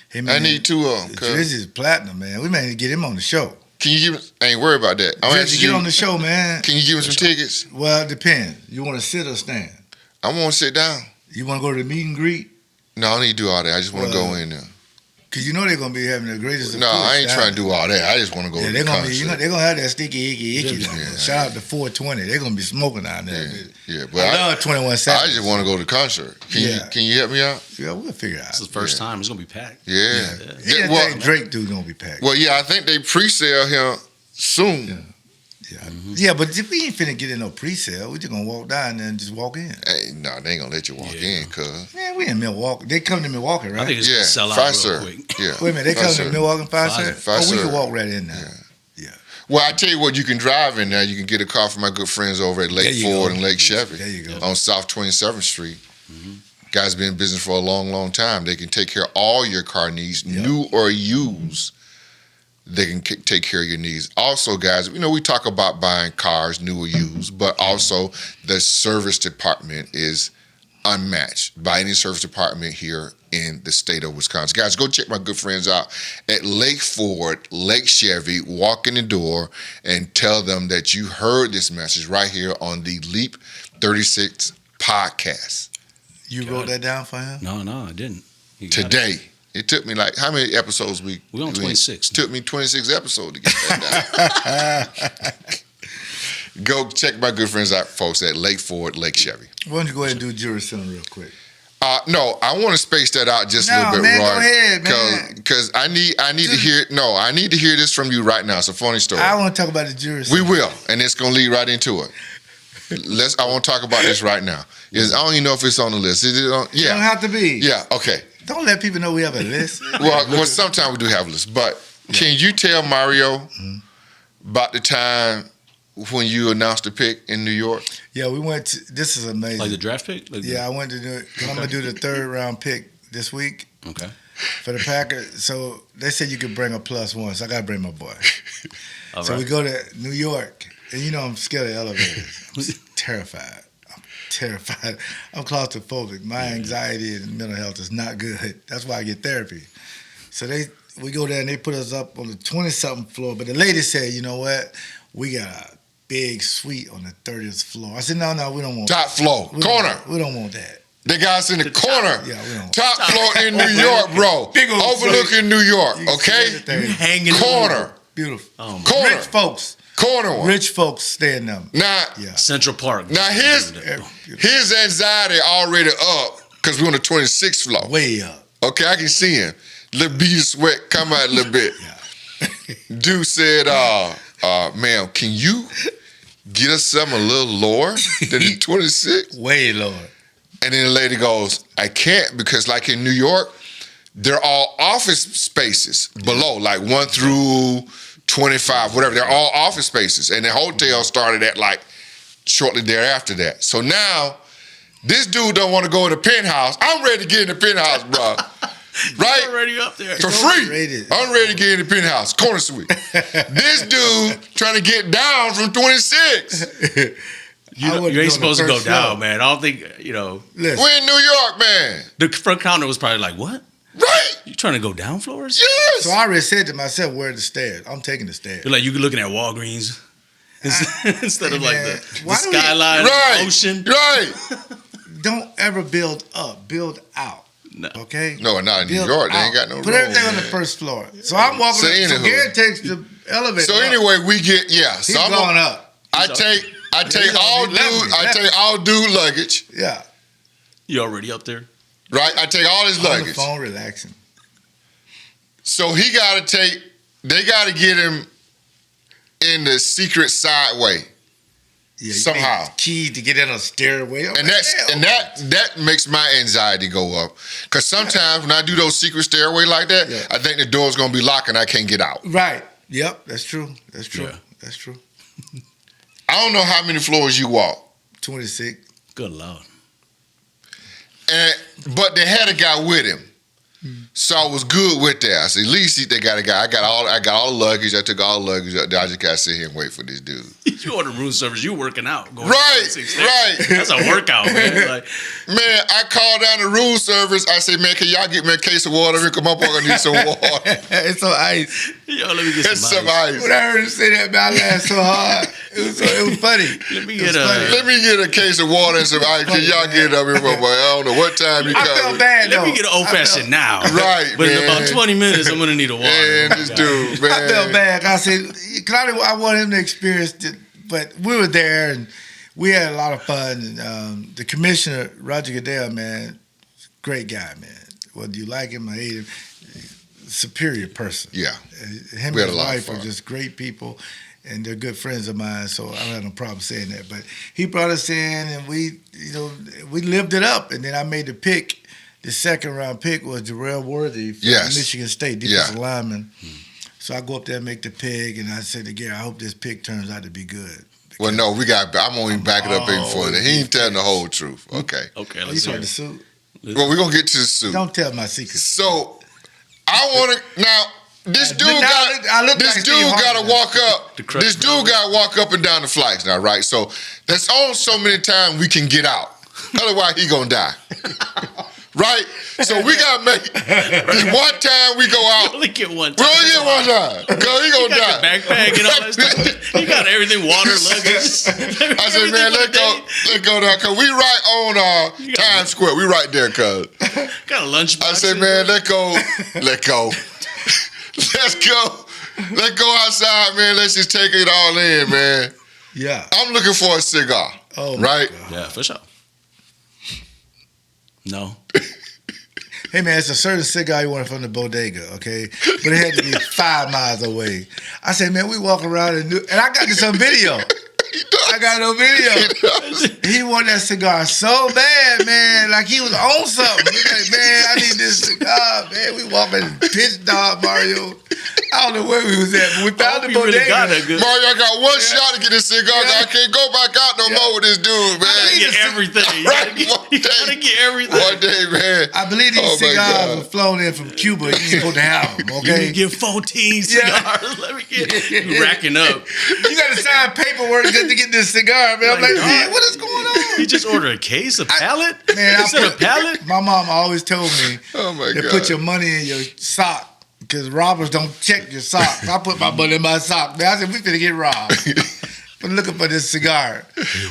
Speaker 1: Hey,
Speaker 3: I
Speaker 1: man,
Speaker 3: need two of them.
Speaker 1: Drizzy's platinum, man. We may need to get him on the show.
Speaker 3: Can you give? I ain't worried about that. I'm
Speaker 1: Just to get on the show, man.
Speaker 3: Can you give me some tickets?
Speaker 1: Well, it depends. You want to sit or stand?
Speaker 3: I want to sit down.
Speaker 1: You want to go to the meet and greet?
Speaker 3: No, I don't need to do all that. I just want to go in there.
Speaker 1: Because you know they're going to be having the greatest.
Speaker 3: No, I ain't trying to do all that. I just want to go to the
Speaker 1: they're
Speaker 3: concert.
Speaker 1: they're going to have that sticky, icky. Shout out to 420. They're going to be smoking down there.
Speaker 3: Yeah, but
Speaker 1: I love 21 Savage.
Speaker 3: I just want to go to the concert. Can you help me out?
Speaker 1: Yeah, we'll figure it out.
Speaker 4: It's the first time. It's going to be packed.
Speaker 3: Yeah.
Speaker 1: Anything Drake do going to be packed.
Speaker 3: Well, yeah, I think they pre-sale him soon.
Speaker 1: Yeah, but if we ain't finna get in no pre-sale, we just gonna walk down there and just walk in.
Speaker 3: Hey, no, they ain't gonna let you walk in, cuz.
Speaker 1: Man, we in Milwaukee. They come to Milwaukee, right?
Speaker 4: I think it's gonna sell out real quick.
Speaker 3: Yeah.
Speaker 1: Wait a minute, they come to Milwaukee and Pfizer? We can walk right in there. Yeah.
Speaker 3: Well, I tell you what, you can drive in there. You can get a car from my good friends over at Lake Ford and Lake Chevy.
Speaker 1: There you go.
Speaker 3: On South 27th Street. Guys been in business for a long, long time. They can take care of all your car needs, new or used. They can take care of your needs. Also, guys, we talk about buying cars, new or used, but also the service department is unmatched by any service department here in the state of Wisconsin. Guys, go check my good friends out at Lake Ford, Lake Chevy. Walk in the door and tell them that you heard this message right here on the Leap 36 podcast.
Speaker 1: You wrote that down for him?
Speaker 4: No, I didn't.
Speaker 3: Today. It took me how many episodes we
Speaker 4: on 26.
Speaker 3: It took me 26 episodes to get that down. Go check my good friends out, folks, at Lake Ford, Lake Chevy.
Speaker 1: Why don't you go ahead and do Jury Center real quick?
Speaker 3: No, I want to space that out just a little bit,
Speaker 1: man,
Speaker 3: Roy.
Speaker 1: go ahead, man.
Speaker 3: Because I need to hear. No, I need to hear this from you right now. It's a funny story.
Speaker 1: I want to talk about the Jury Center.
Speaker 3: We will, and it's gonna lead right into it. I want to talk about this right now. I don't even know if it's on the list. Is it on? Yeah,
Speaker 1: it don't have to be.
Speaker 3: Yeah, okay.
Speaker 1: Don't let people know we have a list.
Speaker 3: Well, sometimes we do have a list. But can you tell Mario about the time when you announced the pick in New York?
Speaker 1: Yeah, we went to, this is amazing.
Speaker 4: Like the draft pick?
Speaker 1: I went to do it. I'm going to do the third round pick this week.
Speaker 4: Okay.
Speaker 1: For the Packers. So they said you could bring a +1, so I got to bring my boy. So we go to New York, and I'm scared of elevators. I'm terrified. I'm claustrophobic. My anxiety and mental health is not good. That's why I get therapy. So we go there and they put us up on the 20-something floor. But the lady said, you know what? We got a big suite on the 30th floor. I said, no, we don't want
Speaker 3: top floor, corner.
Speaker 1: We don't want that.
Speaker 3: The guys in the corner.
Speaker 1: Yeah, we don't.
Speaker 3: Top floor in New York, bro. Overlooking New York, okay?
Speaker 4: Hanging
Speaker 3: corner.
Speaker 1: Beautiful.
Speaker 3: Corner.
Speaker 1: Rich folks.
Speaker 3: Corner one.
Speaker 1: Rich folks stay in them.
Speaker 3: Now,
Speaker 4: Central Park.
Speaker 3: Now his anxiety already up because we're on the 26th floor.
Speaker 1: Way up.
Speaker 3: Okay, I can see him. Little bead of sweat come out a little bit. Dude said, ma'am, can you get us something a little lower than the 26?
Speaker 1: Way lower.
Speaker 3: And then the lady goes, I can't because like in New York, they're all office spaces below, like 1 through 25, whatever. They're all office spaces. And the hotel started at like shortly thereafter that. So now, this dude don't want to go in the penthouse. I'm ready to get in the penthouse, bro. Right?
Speaker 4: You're already up there.
Speaker 3: For free. I'm ready to get in the penthouse, corner suite. This dude trying to get down from 26.
Speaker 4: You ain't supposed to go down, man. I don't think,
Speaker 3: We're in New York, man.
Speaker 4: The front counter was probably like, what?
Speaker 3: Right.
Speaker 4: You trying to go down floors?
Speaker 3: Yes.
Speaker 1: So I already said to myself, where are the stairs? I'm taking the stairs.
Speaker 4: You're like, you looking at Walgreens instead of like the skyline,
Speaker 3: right.
Speaker 4: ocean.
Speaker 3: Right.
Speaker 1: Don't ever build up. Build out.
Speaker 4: No.
Speaker 1: Okay?
Speaker 3: No, not in New York. They ain't got no room.
Speaker 1: Put everything on the first floor. So I'm walking up. So Gary takes the elevator
Speaker 3: So anyway, we get,
Speaker 1: He's going up.
Speaker 3: I take all dude luggage.
Speaker 1: Yeah.
Speaker 4: You already up there?
Speaker 3: Right? I take all his luggage.
Speaker 1: On the phone, relaxing.
Speaker 3: So they got to get him in the secret side way.
Speaker 1: Yeah,
Speaker 3: somehow.
Speaker 1: Key to get in a stairway.
Speaker 3: And that makes my anxiety go up. Because sometimes when I do those secret stairway like that, I think the door's going to be locked and I can't get out.
Speaker 1: Right. Yep, that's true.
Speaker 4: Yeah.
Speaker 1: That's true.
Speaker 3: I don't know how many floors you walk.
Speaker 1: 26.
Speaker 4: Good Lord.
Speaker 3: But they had a guy with him. So I was good with that. I said, at least they got a guy. I got all the luggage. I took all the luggage. I just got to sit here and wait for this dude.
Speaker 4: You order room service. You working out. Going
Speaker 3: Right.
Speaker 4: That's a workout, man. Like,
Speaker 3: Man, I called down the room service. I said, man, can y'all get me a case of water? Come up, I'm going to need some water.
Speaker 1: It's some ice.
Speaker 4: yo, let me get
Speaker 3: It's
Speaker 4: some
Speaker 3: some
Speaker 4: ice.
Speaker 3: ice.
Speaker 1: When I heard him say that, man, I laughed so hard. It was funny.
Speaker 4: Let me
Speaker 1: It was
Speaker 4: get
Speaker 1: funny.
Speaker 3: Let me get a case of water and some ice. Can y'all get it up here? Boy, I don't know what time you
Speaker 1: I
Speaker 3: come.
Speaker 1: felt bad, though.
Speaker 4: Let me get an old fashioned now.
Speaker 3: Right,
Speaker 4: But in
Speaker 3: man.
Speaker 4: about 20 minutes, I'm gonna need a water.
Speaker 3: Man, this dude, man.
Speaker 1: I felt bad. I said, cause I want him to experience it, but we were there and we had a lot of fun. And the commissioner, Roger Goodell, man, great guy, man. Whether you like him or hate him, superior person.
Speaker 3: Yeah.
Speaker 1: Him
Speaker 3: We
Speaker 1: and
Speaker 3: had
Speaker 1: his
Speaker 3: a lot of
Speaker 1: wife are
Speaker 3: fun.
Speaker 1: just great people, and they're good friends of mine. So I don't have no problem saying that. But he brought us in, and we lived it up. And then I made the pick. The second round pick was Jarrell Worthy from
Speaker 3: Yes.
Speaker 1: Michigan State, defensive lineman. So I go up there and make the pick, and I said to Gary, I hope this pick turns out to be good.
Speaker 3: Well, no, I'm only backing up even for that. He ain't telling the whole truth. Okay.
Speaker 4: Okay,
Speaker 1: You
Speaker 4: let's
Speaker 1: saw
Speaker 4: hear
Speaker 1: the
Speaker 4: it.
Speaker 1: suit?
Speaker 3: Well, we're going to get to the suit.
Speaker 1: Don't tell my secrets.
Speaker 3: So, I want to, now, this dude
Speaker 1: I look
Speaker 3: this
Speaker 1: like
Speaker 3: dude
Speaker 1: Steve
Speaker 3: got to
Speaker 1: Harvey.
Speaker 3: walk up.
Speaker 4: The crutch
Speaker 3: This dude got to walk up and down the flights now, right? So, that's only so many times we can get out. Otherwise, he going to die. Right? So we got to make this one time we go out.
Speaker 4: Only get one
Speaker 3: We
Speaker 4: time.
Speaker 3: only get one time. Because he going to
Speaker 4: Got
Speaker 3: die.
Speaker 4: your backpack and all that stuff. You got everything, water, luggage.
Speaker 3: I said, man, let's go down. Because we right on Times Square. We right there, cuz.
Speaker 4: Got a lunchbox.
Speaker 3: I said, man, let's go. Let's go. Let's go outside, man. Let's just take it all in, man.
Speaker 1: Yeah.
Speaker 3: I'm looking for a cigar.
Speaker 1: Oh, my
Speaker 3: right?
Speaker 1: God.
Speaker 4: Yeah, for sure. No.
Speaker 1: Hey, man, it's a certain cigar you wanted from the bodega, okay? But it had to be 5 miles away. I said, man, we walk around and I got this on video. I got no video. He wanted that cigar so bad, man. Like he was on something. He was like, man, I need this cigar, man. We walking pitch dog, Mario. I don't know where we was at, but we found the
Speaker 4: You really
Speaker 1: bodega.
Speaker 4: got that good.
Speaker 3: Mario, I got one shot to get this cigar. I can't go back out no more with this dude,
Speaker 4: You
Speaker 3: man.
Speaker 4: get everything. You
Speaker 3: Right,
Speaker 4: gotta get everything.
Speaker 3: One day, man.
Speaker 1: I believe these
Speaker 3: Oh, my
Speaker 1: cigars
Speaker 3: God.
Speaker 1: were flown in from Cuba. You ain't supposed to have them,
Speaker 4: You
Speaker 1: okay?
Speaker 4: can get 14 cigars. Let me get you racking up.
Speaker 1: You got to sign paperwork just to get this cigar, man. I'm
Speaker 4: Like,
Speaker 1: like,
Speaker 4: dog.
Speaker 1: man, what is going on?
Speaker 4: You just order a case, a pallet?
Speaker 1: Man,
Speaker 4: Instead of a pallet?
Speaker 1: My mom always told me
Speaker 3: Oh, my
Speaker 1: to
Speaker 3: God.
Speaker 1: put your money in your sock because robbers don't check your socks. I put my money in my sock. Man, I said, we finna get robbed. I'm looking for this cigar.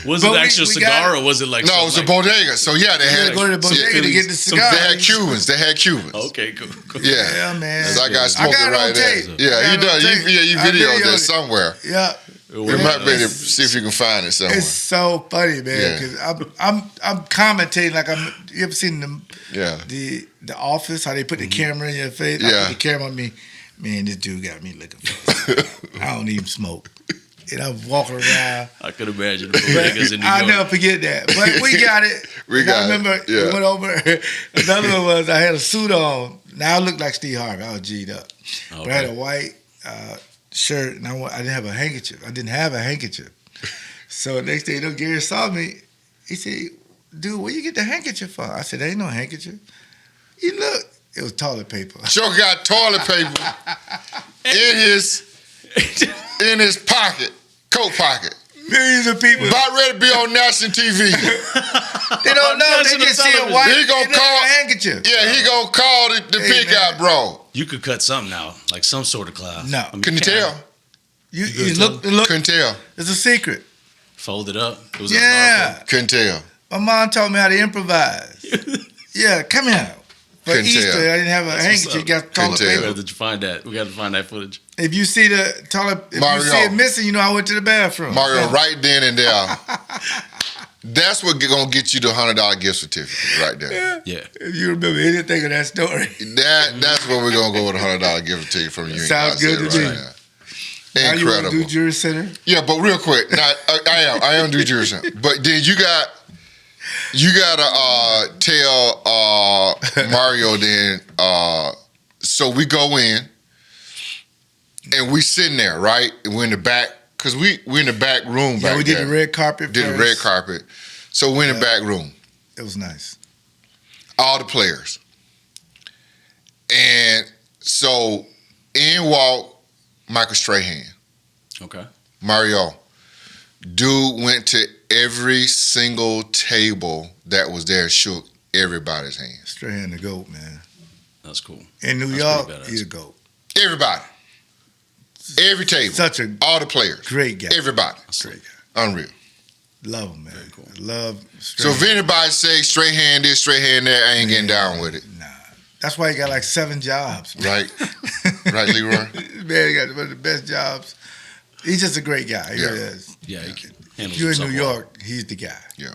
Speaker 4: Was
Speaker 1: But
Speaker 4: it
Speaker 1: we-
Speaker 4: actual
Speaker 1: we
Speaker 4: cigar
Speaker 1: got-
Speaker 4: or was it like
Speaker 3: No, it was a bodega. So, yeah, they
Speaker 1: You
Speaker 3: had
Speaker 1: gotta go to the bodega to get the
Speaker 4: some-
Speaker 1: cigar.
Speaker 3: They had Cubans. They had Cubans.
Speaker 4: Okay, cool.
Speaker 3: Yeah.
Speaker 1: Yeah, man.
Speaker 3: So I got
Speaker 1: I
Speaker 3: smoking
Speaker 1: got it on
Speaker 3: right there.
Speaker 1: tape.
Speaker 3: Yeah,
Speaker 1: I
Speaker 3: he
Speaker 1: got it on
Speaker 3: does.
Speaker 1: tape.
Speaker 3: You
Speaker 1: I
Speaker 3: videoed
Speaker 1: videoed
Speaker 3: that
Speaker 1: it.
Speaker 3: somewhere.
Speaker 1: Yeah.
Speaker 3: You might be able to see if you can find it somewhere.
Speaker 1: It's so funny, man.
Speaker 3: Yeah.
Speaker 1: Because I'm commentating like I'm. You ever seen
Speaker 3: Yeah.
Speaker 1: the Office? How they put the camera in your face? I
Speaker 3: Yeah.
Speaker 1: put the camera on me. Man, this dude got me looking for it. I don't even smoke, and I'm walking around.
Speaker 4: I could imagine the bodegas in New York.
Speaker 1: I'll never forget that. But we got it.
Speaker 3: We
Speaker 1: And
Speaker 3: got
Speaker 1: I
Speaker 3: it.
Speaker 1: remember
Speaker 3: Yeah.
Speaker 1: we went over. Another one was I had a suit on. Now I look like Steve Harvey. I was G'd up. But I had a white shirt, and I didn't have a handkerchief. I didn't have a handkerchief. So next thing you know, Gary saw me. He said, dude, where you get the handkerchief from? I said, there ain't no handkerchief. You look. It was toilet paper.
Speaker 3: Joe got toilet paper in his pocket, coat pocket.
Speaker 1: Millions of people.
Speaker 3: About ready to be on national TV.
Speaker 1: They don't know. They
Speaker 4: national
Speaker 1: just see a
Speaker 4: television.
Speaker 1: white
Speaker 3: He gonna
Speaker 1: they look
Speaker 3: call-
Speaker 1: like a handkerchief.
Speaker 3: Yeah, he gonna call the
Speaker 1: Hey,
Speaker 3: pick
Speaker 1: man.
Speaker 3: out, bro.
Speaker 4: You could cut something out, like some sort of cloth.
Speaker 1: No.
Speaker 4: I mean,
Speaker 3: Couldn't tell.
Speaker 1: You
Speaker 4: couldn't
Speaker 1: look.
Speaker 3: Couldn't tell.
Speaker 1: It's a secret.
Speaker 4: Fold it up. It was
Speaker 1: Yeah.
Speaker 3: Couldn't tell.
Speaker 1: My mom taught me how to improvise. Yeah, come here. For
Speaker 3: Couldn't
Speaker 1: Easter,
Speaker 3: tell.
Speaker 1: I didn't have a
Speaker 4: That's
Speaker 1: handkerchief.
Speaker 4: what's up.
Speaker 1: Got toilet
Speaker 3: Couldn't tell.
Speaker 4: Where
Speaker 1: paper.
Speaker 4: did you find that? We got to find that footage.
Speaker 1: If you see the toilet, if
Speaker 3: Mario.
Speaker 1: you see it missing, you know I went to the bathroom.
Speaker 3: Mario,
Speaker 1: So,
Speaker 3: right then and there. That's what gonna get you the $100 gift certificate right there.
Speaker 4: Yeah.
Speaker 1: If you remember anything of that story,
Speaker 3: That's where we're gonna go with a $100 gift certificate from you.
Speaker 1: Sounds good to me.
Speaker 3: now.
Speaker 1: now you want to do
Speaker 3: Incredible.
Speaker 1: jury center.
Speaker 3: Yeah, but real quick, now I am do jury center. But then you gotta tell Mario then. So we go in and we sitting there, right? And we're in the back because we in the back room.
Speaker 1: Yeah,
Speaker 3: back
Speaker 1: we did
Speaker 3: there.
Speaker 1: the red carpet.
Speaker 3: Did the red
Speaker 1: first.
Speaker 3: carpet. So we're in the back room.
Speaker 1: It was nice.
Speaker 3: All the players. And so in walked Michael Strahan.
Speaker 4: Okay.
Speaker 3: Mario. Dude went to every single table that was there, shook everybody's hand.
Speaker 1: Strahan the GOAT, man.
Speaker 4: That's cool.
Speaker 1: In New York, he's a GOAT.
Speaker 3: Everybody. Every table. All the players.
Speaker 1: Great guy.
Speaker 3: Everybody.
Speaker 1: Great guy.
Speaker 3: Unreal.
Speaker 1: Love him, man.
Speaker 4: Very cool.
Speaker 1: Love Strahan.
Speaker 3: So if anybody say straight hand this, straight hand that, I ain't getting down with it.
Speaker 1: Nah. That's why he got like 7 jobs. Man.
Speaker 3: Right. Right, Leroy?
Speaker 1: Man, he got one of the best jobs. He's just a great guy. He really is.
Speaker 4: Yeah, he can handle
Speaker 1: If you're in
Speaker 4: himself
Speaker 1: New
Speaker 4: well.
Speaker 1: York, he's the guy.
Speaker 3: Yeah.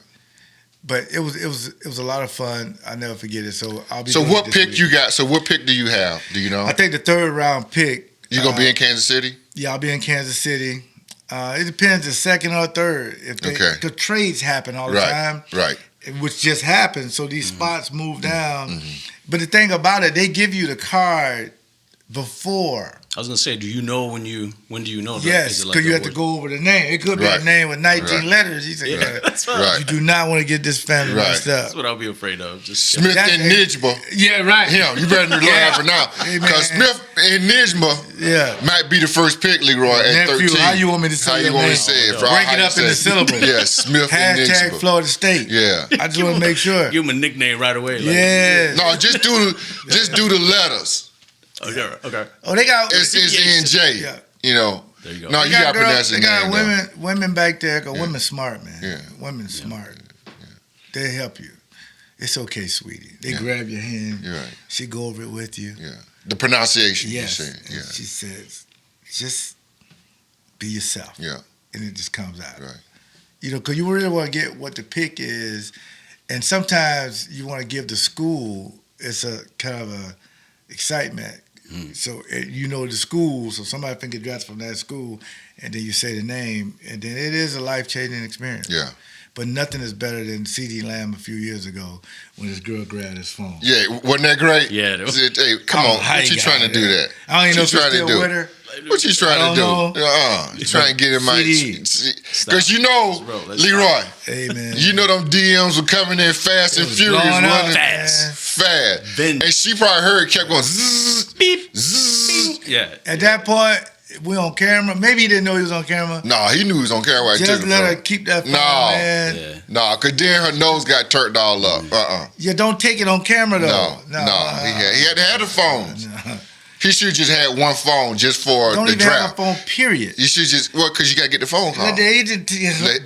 Speaker 1: But it was a lot of fun. I'll never forget it. So I'll be.
Speaker 3: So
Speaker 1: doing
Speaker 3: what
Speaker 1: it this
Speaker 3: pick
Speaker 1: week.
Speaker 3: you got? So what pick do you have? Do you know?
Speaker 1: I think the 3rd round pick.
Speaker 3: You gonna be in Kansas City?
Speaker 1: Yeah, I'll be in Kansas City. It depends, the 2nd or 3rd. If the trades happen all the time,
Speaker 3: Right.
Speaker 1: which just happened. So these spots move down. But the thing about it, they give you the card before.
Speaker 4: I was gonna say, do you know when do you know?
Speaker 1: Yes, because you have to go over the name. It could be a name with 19 letters. He said,
Speaker 4: that's right.
Speaker 1: You do not want to get this family messed up.
Speaker 4: That's what I'll be afraid of. Just
Speaker 3: Smith and Nijma.
Speaker 1: Yeah, right.
Speaker 3: Him. You better learn that for now. Because Smith and Nijma might be the first pick, Leroy, at 13.
Speaker 1: How you want me to say
Speaker 3: How
Speaker 1: your
Speaker 3: you want me
Speaker 1: name?
Speaker 3: to say it?
Speaker 1: Break it up in the syllable.
Speaker 3: Yeah, Smith and Nijma.
Speaker 1: Hashtag Florida State.
Speaker 3: Yeah.
Speaker 1: I just want to make sure.
Speaker 4: give him a nickname right away.
Speaker 1: Yeah.
Speaker 3: No, just do the letters.
Speaker 4: Okay.
Speaker 1: Oh, they got
Speaker 3: SNJ.
Speaker 1: Yeah.
Speaker 3: You know.
Speaker 4: There you go.
Speaker 3: No, you got to pronounce
Speaker 1: They
Speaker 3: the
Speaker 1: got
Speaker 3: name.
Speaker 1: women back there. Cause women smart, man.
Speaker 3: Yeah.
Speaker 1: Women smart. They help you. It's okay, sweetie. They grab your hand.
Speaker 3: You're right.
Speaker 1: She go over it with you.
Speaker 3: Yeah. The pronunciation.
Speaker 1: Yes.
Speaker 3: You're saying. Yeah.
Speaker 1: She says, just be yourself.
Speaker 3: Yeah.
Speaker 1: And it just comes out.
Speaker 3: Right.
Speaker 1: You know, because you really want to get what the pick is. And sometimes you want to give the school, it's a kind of a excitement. So you know the school, so somebody can get drafted from that school, and then you say the name, and then it is a life-changing experience.
Speaker 3: Yeah.
Speaker 1: But nothing is better than C.D. Lamb a few years ago when his girl grabbed his phone.
Speaker 3: Yeah, wasn't that great?
Speaker 4: Yeah.
Speaker 3: Hey, come on, what you trying to do that?
Speaker 1: I don't even know if
Speaker 3: What
Speaker 1: you're
Speaker 3: you
Speaker 1: still
Speaker 3: trying to
Speaker 1: with
Speaker 3: do?
Speaker 1: her.
Speaker 3: What you trying to do? You trying to get in my...
Speaker 1: CD.
Speaker 3: Because you know, Leroy,
Speaker 1: Hey, man.
Speaker 3: you know them DMs were coming in fast and furious.
Speaker 1: blowing up,
Speaker 3: Running fast. And she probably heard, kept going, zzz,
Speaker 4: Beep.
Speaker 3: zzz.
Speaker 4: Yeah.
Speaker 1: At that point, we on camera. Maybe he didn't know he was on camera.
Speaker 3: No, he knew he was on camera while he took
Speaker 1: Just
Speaker 3: it
Speaker 1: let
Speaker 3: from
Speaker 1: her
Speaker 3: him.
Speaker 1: keep that phone,
Speaker 3: No.
Speaker 1: man.
Speaker 4: Yeah.
Speaker 3: No, because then her nose got turned all up.
Speaker 1: Yeah, don't take it on camera, though.
Speaker 3: No. He had to have the phones. He should just had one phone just for
Speaker 1: Don't
Speaker 3: the
Speaker 1: even have a
Speaker 3: draft.
Speaker 1: phone, period.
Speaker 3: You should just, because you got to get the phone call.
Speaker 1: Let the agent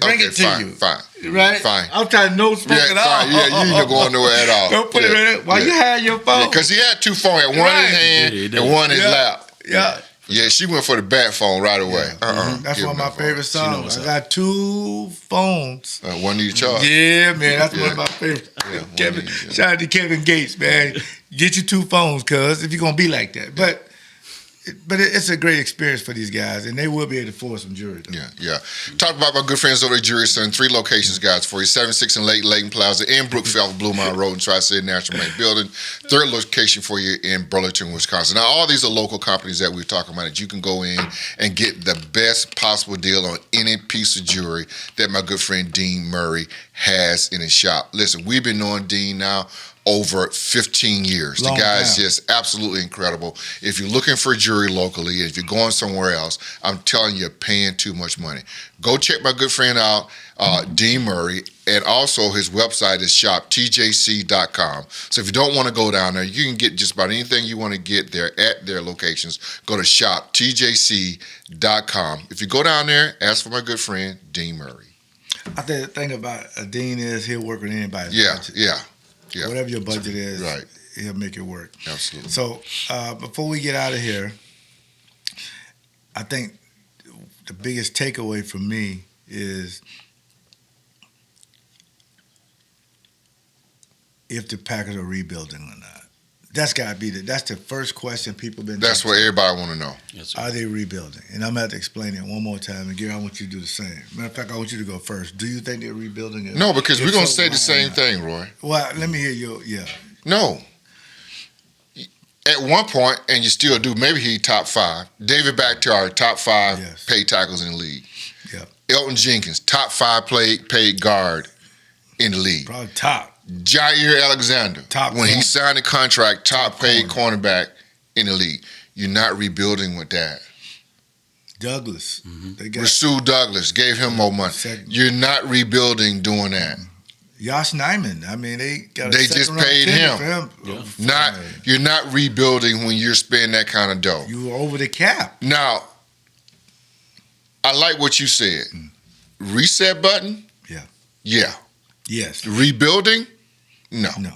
Speaker 1: bring it to
Speaker 3: fine,
Speaker 1: you.
Speaker 3: Fine.
Speaker 1: Right?
Speaker 3: Fine.
Speaker 1: I'm trying to no smoke
Speaker 3: Yeah,
Speaker 1: at all.
Speaker 3: fine. Yeah, you ain't going nowhere at all.
Speaker 1: Don't put it in it while you had your phone.
Speaker 3: Because he had 2 phones. He had one in his hand
Speaker 4: Yeah, he did.
Speaker 3: and one in his lap.
Speaker 1: Yeah.
Speaker 3: Yeah, she went for the bat phone right away.
Speaker 1: That's
Speaker 3: Give
Speaker 1: one of
Speaker 3: him
Speaker 1: my
Speaker 3: that phone.
Speaker 1: favorite songs. I got 2 phones.
Speaker 3: One need to charge.
Speaker 1: Yeah, man, that's one
Speaker 3: Yeah.
Speaker 1: of my favorites.
Speaker 3: Yeah,
Speaker 1: Kevin,
Speaker 3: one need-
Speaker 1: shout out to Kevin Gates, man. Get you 2 phones, cuz, if you're gonna be like that. But it's a great experience for these guys, and they will be able to force some jury. Though.
Speaker 3: Yeah. Talk about my good friends over at Jury Center. 3 locations, guys, for you. 76 in Layton Plaza in Brookfield, Blue Mountain Road, and Tri-City National Bank Building. 3rd location for you in Burlington, Wisconsin. Now, all these are local companies that we're talking about that you can go in and get the best possible deal on any piece of jewelry that my good friend Dean Murray has in his shop. Listen, we've been knowing Dean now over 15 years.
Speaker 1: Long
Speaker 3: the guy is
Speaker 1: time.
Speaker 3: just absolutely incredible. If you're looking for jewelry locally, if you're going somewhere else, I'm telling you, you're paying too much money. Go check my good friend out, Dean Murray, and also his website is shoptjc.com. So if you don't want to go down there, you can get just about anything you want to get there at their locations. Go to shoptjc.com. If you go down there, ask for my good friend, Dean Murray.
Speaker 1: I think the thing about a dean is he'll work with anybody's budget.
Speaker 3: Yeah.
Speaker 1: Whatever your budget is,
Speaker 3: Right.
Speaker 1: he'll make it work.
Speaker 3: Absolutely.
Speaker 1: So before we get out of here, I think the biggest takeaway for me is if the Packers are rebuilding or not. That's got to be that's the first question people been.
Speaker 3: That's what everybody want to know.
Speaker 4: Yes, sir.
Speaker 1: Are they rebuilding? And I'm going to have to explain it one more time. And Gary, I want you to do the same. Matter of fact, I want you to go first. Do you think they're rebuilding it?
Speaker 3: No, because
Speaker 1: If
Speaker 3: we're going to
Speaker 1: so,
Speaker 3: say the
Speaker 1: why
Speaker 3: same
Speaker 1: not?
Speaker 3: thing, Roy.
Speaker 1: Well, let me hear your,
Speaker 3: No. At one point, and you still do, maybe he top 5. David Bakhtiari, top 5
Speaker 1: Yes.
Speaker 3: paid tackles in the league.
Speaker 1: Yeah.
Speaker 3: Elton Jenkins, top 5 paid guard in the league.
Speaker 1: Probably top.
Speaker 3: Jair Alexander,
Speaker 1: Top
Speaker 3: when he
Speaker 1: corner.
Speaker 3: signed a contract, top paid
Speaker 1: corner.
Speaker 3: cornerback in the league. You're not rebuilding with that.
Speaker 1: Douglas. They got
Speaker 3: Rasul Douglas gave him more money.
Speaker 1: Second.
Speaker 3: You're not rebuilding doing that.
Speaker 1: Josh Nyman. I mean, they got.
Speaker 3: They just paid him.
Speaker 1: For him.
Speaker 3: Not you're not rebuilding when you're spending that kind of dough.
Speaker 1: You were over the cap.
Speaker 3: Now, I like what you said. Reset button?
Speaker 1: Yeah.
Speaker 3: Yeah.
Speaker 1: Yes.
Speaker 3: Rebuilding? No.
Speaker 1: No.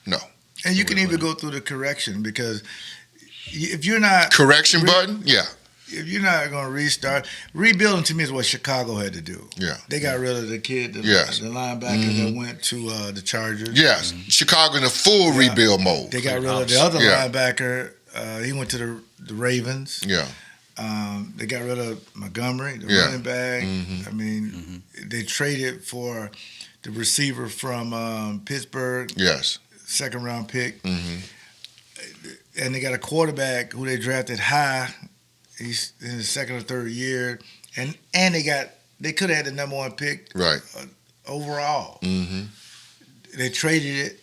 Speaker 3: No.
Speaker 1: And you can even go through the correction because if you're not
Speaker 3: Correction button? Yeah.
Speaker 1: if you're not going to restart, rebuilding to me is what Chicago had to do.
Speaker 3: Yeah.
Speaker 1: They got rid of the kid, the linebacker that went to the Chargers.
Speaker 3: Yes. Chicago in a full rebuild mode.
Speaker 1: They got rid of the other linebacker. He went to the Ravens.
Speaker 3: Yeah.
Speaker 1: They got rid of Montgomery, the running back. I mean, they traded for the receiver from Pittsburgh,
Speaker 3: Yes.
Speaker 1: second-round pick. And they got a quarterback who they drafted high. He's in his second or third year. And they could have had the number one pick
Speaker 3: Right.
Speaker 1: overall. They traded it.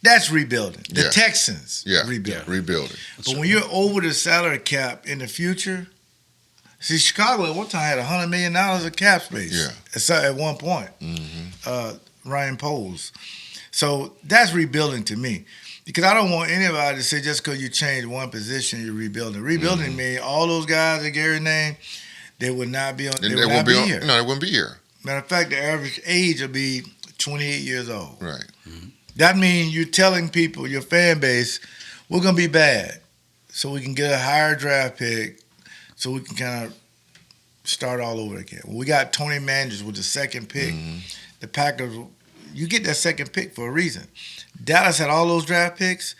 Speaker 1: That's rebuilding. The Texans rebuilding.
Speaker 3: Rebuilding.
Speaker 1: But when you're over the salary cap in the future, see, Chicago at one time had $100 million of cap space. At one point. Ryan Poles. So that's rebuilding to me. Because I don't want anybody to say just because you change one position, you're rebuilding. Rebuilding means all those guys that Gary named, they would not be on. They would not be here.
Speaker 3: No, they wouldn't be here.
Speaker 1: Matter of fact, the average age will be 28 years old.
Speaker 3: Right.
Speaker 1: That means you're telling people, your fan base, we're going to be bad so we can get a higher draft pick so we can kind of start all over again. When we got Tony Managers with the second pick, the Packers, you get that second pick for a reason. Dallas had all those draft picks.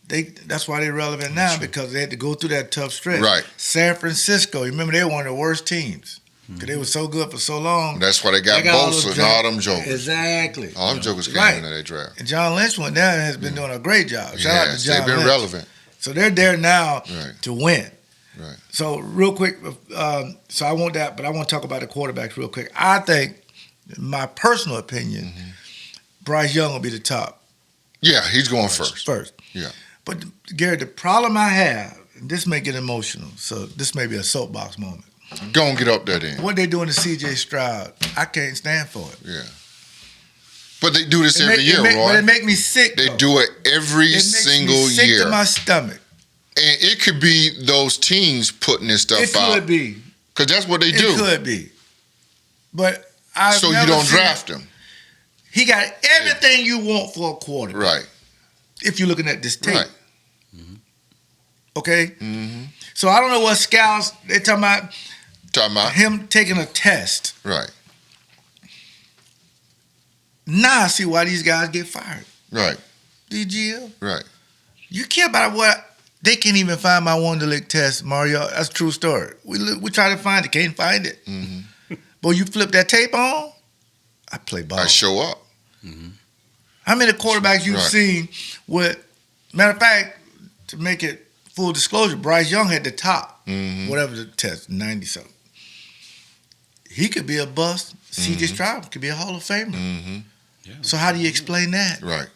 Speaker 1: That's why they're relevant now because they had to go through that tough stretch.
Speaker 3: Right.
Speaker 1: San Francisco, you remember they were one of the worst teams because they were so good for so long.
Speaker 3: That's why they got Bosa and all them jokers.
Speaker 1: Exactly.
Speaker 3: All them jokers came into that draft.
Speaker 1: And John Lynch went down and has been doing a great job. Shout out to John
Speaker 3: They've been
Speaker 1: Lynch.
Speaker 3: relevant.
Speaker 1: So they're there now to win.
Speaker 3: Right.
Speaker 1: So real quick, so I want that, but I want to talk about the quarterbacks real quick. I think, in my personal opinion, Bryce Young will be the top.
Speaker 3: Yeah, he's going first. Yeah.
Speaker 1: But Gary, the problem I have, and this may get emotional, so this may be a soapbox moment.
Speaker 3: Go and get up there then.
Speaker 1: What they doing to C.J. Stroud, I can't stand for it.
Speaker 3: Yeah. But they do this every year, Roy.
Speaker 1: But it make me sick.
Speaker 3: They do it every single year.
Speaker 1: It makes me sick to my stomach.
Speaker 3: And it could be those teams putting this stuff out.
Speaker 1: It could be.
Speaker 3: Because that's what they do.
Speaker 1: It could be. But I've
Speaker 3: So
Speaker 1: never
Speaker 3: you don't
Speaker 1: seen
Speaker 3: draft him.
Speaker 1: He got everything you want for a quarterback.
Speaker 3: Right.
Speaker 1: If you're looking at this tape.
Speaker 3: Right.
Speaker 1: Okay? So I don't know what scouts, they're talking about him taking a test.
Speaker 3: Right.
Speaker 1: Now I see why these guys get fired.
Speaker 3: Right.
Speaker 1: DGL.
Speaker 3: Right.
Speaker 1: You care about what? They can't even find my Wonderlic test, Mario. That's a true story. We try to find it, can't find it. But you flip that tape on, I play ball.
Speaker 3: I show up.
Speaker 1: How many quarterbacks you've seen with, matter of fact, to make it full disclosure, Bryce Young had the top, whatever the test, 90-something. He could be a bust. C.J. Stroud could be a Hall of Famer. So how do you explain that?
Speaker 3: Right.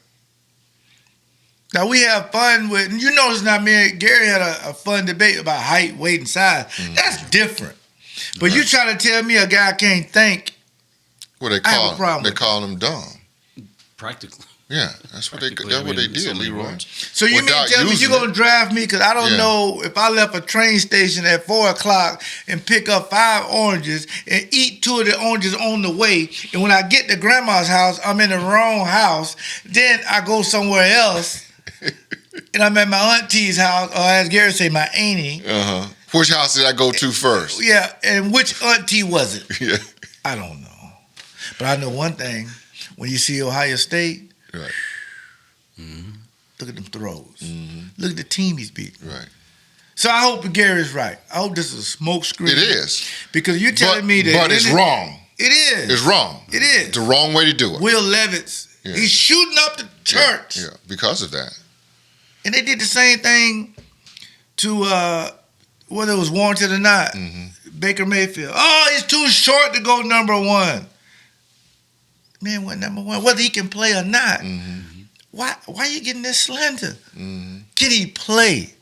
Speaker 1: Now, we have fun with, and you know it's not me, Gary had a fun debate about height, weight, and size. That's different. But you try to tell me a guy can't think,
Speaker 3: Well, they call him dumb.
Speaker 4: Practically.
Speaker 3: Yeah, that's what they did, LeRoy.
Speaker 1: So you mean tell me you're going to draft me because I don't know if I left a train station at 4 o'clock and pick up 5 oranges and eat 2 of the oranges on the way, and when I get to grandma's house, I'm in the wrong house, then I go somewhere else, and I'm at my auntie's house, or as Gary say, my auntie.
Speaker 3: Which house did I go to first?
Speaker 1: Yeah, and which auntie was it?
Speaker 3: Yeah.
Speaker 1: I don't know. But I know one thing. When you see Ohio State,
Speaker 3: right.
Speaker 1: Look at them throws. Look at the team he's beating.
Speaker 3: Right.
Speaker 1: So I hope Gary's right. I hope this is a smoke screen.
Speaker 3: It is.
Speaker 1: Because you're telling me that.
Speaker 3: But it's wrong.
Speaker 1: It is.
Speaker 3: It's wrong.
Speaker 1: It is.
Speaker 3: It's the wrong way to do it.
Speaker 1: Will Levis, he's shooting up the church.
Speaker 3: Yeah, because of that.
Speaker 1: And they did the same thing to, whether it was warranted or not, Baker Mayfield. Oh, he's too short to go number 1. man went number one, whether he can play or not. Why are you getting this slander? Can he play?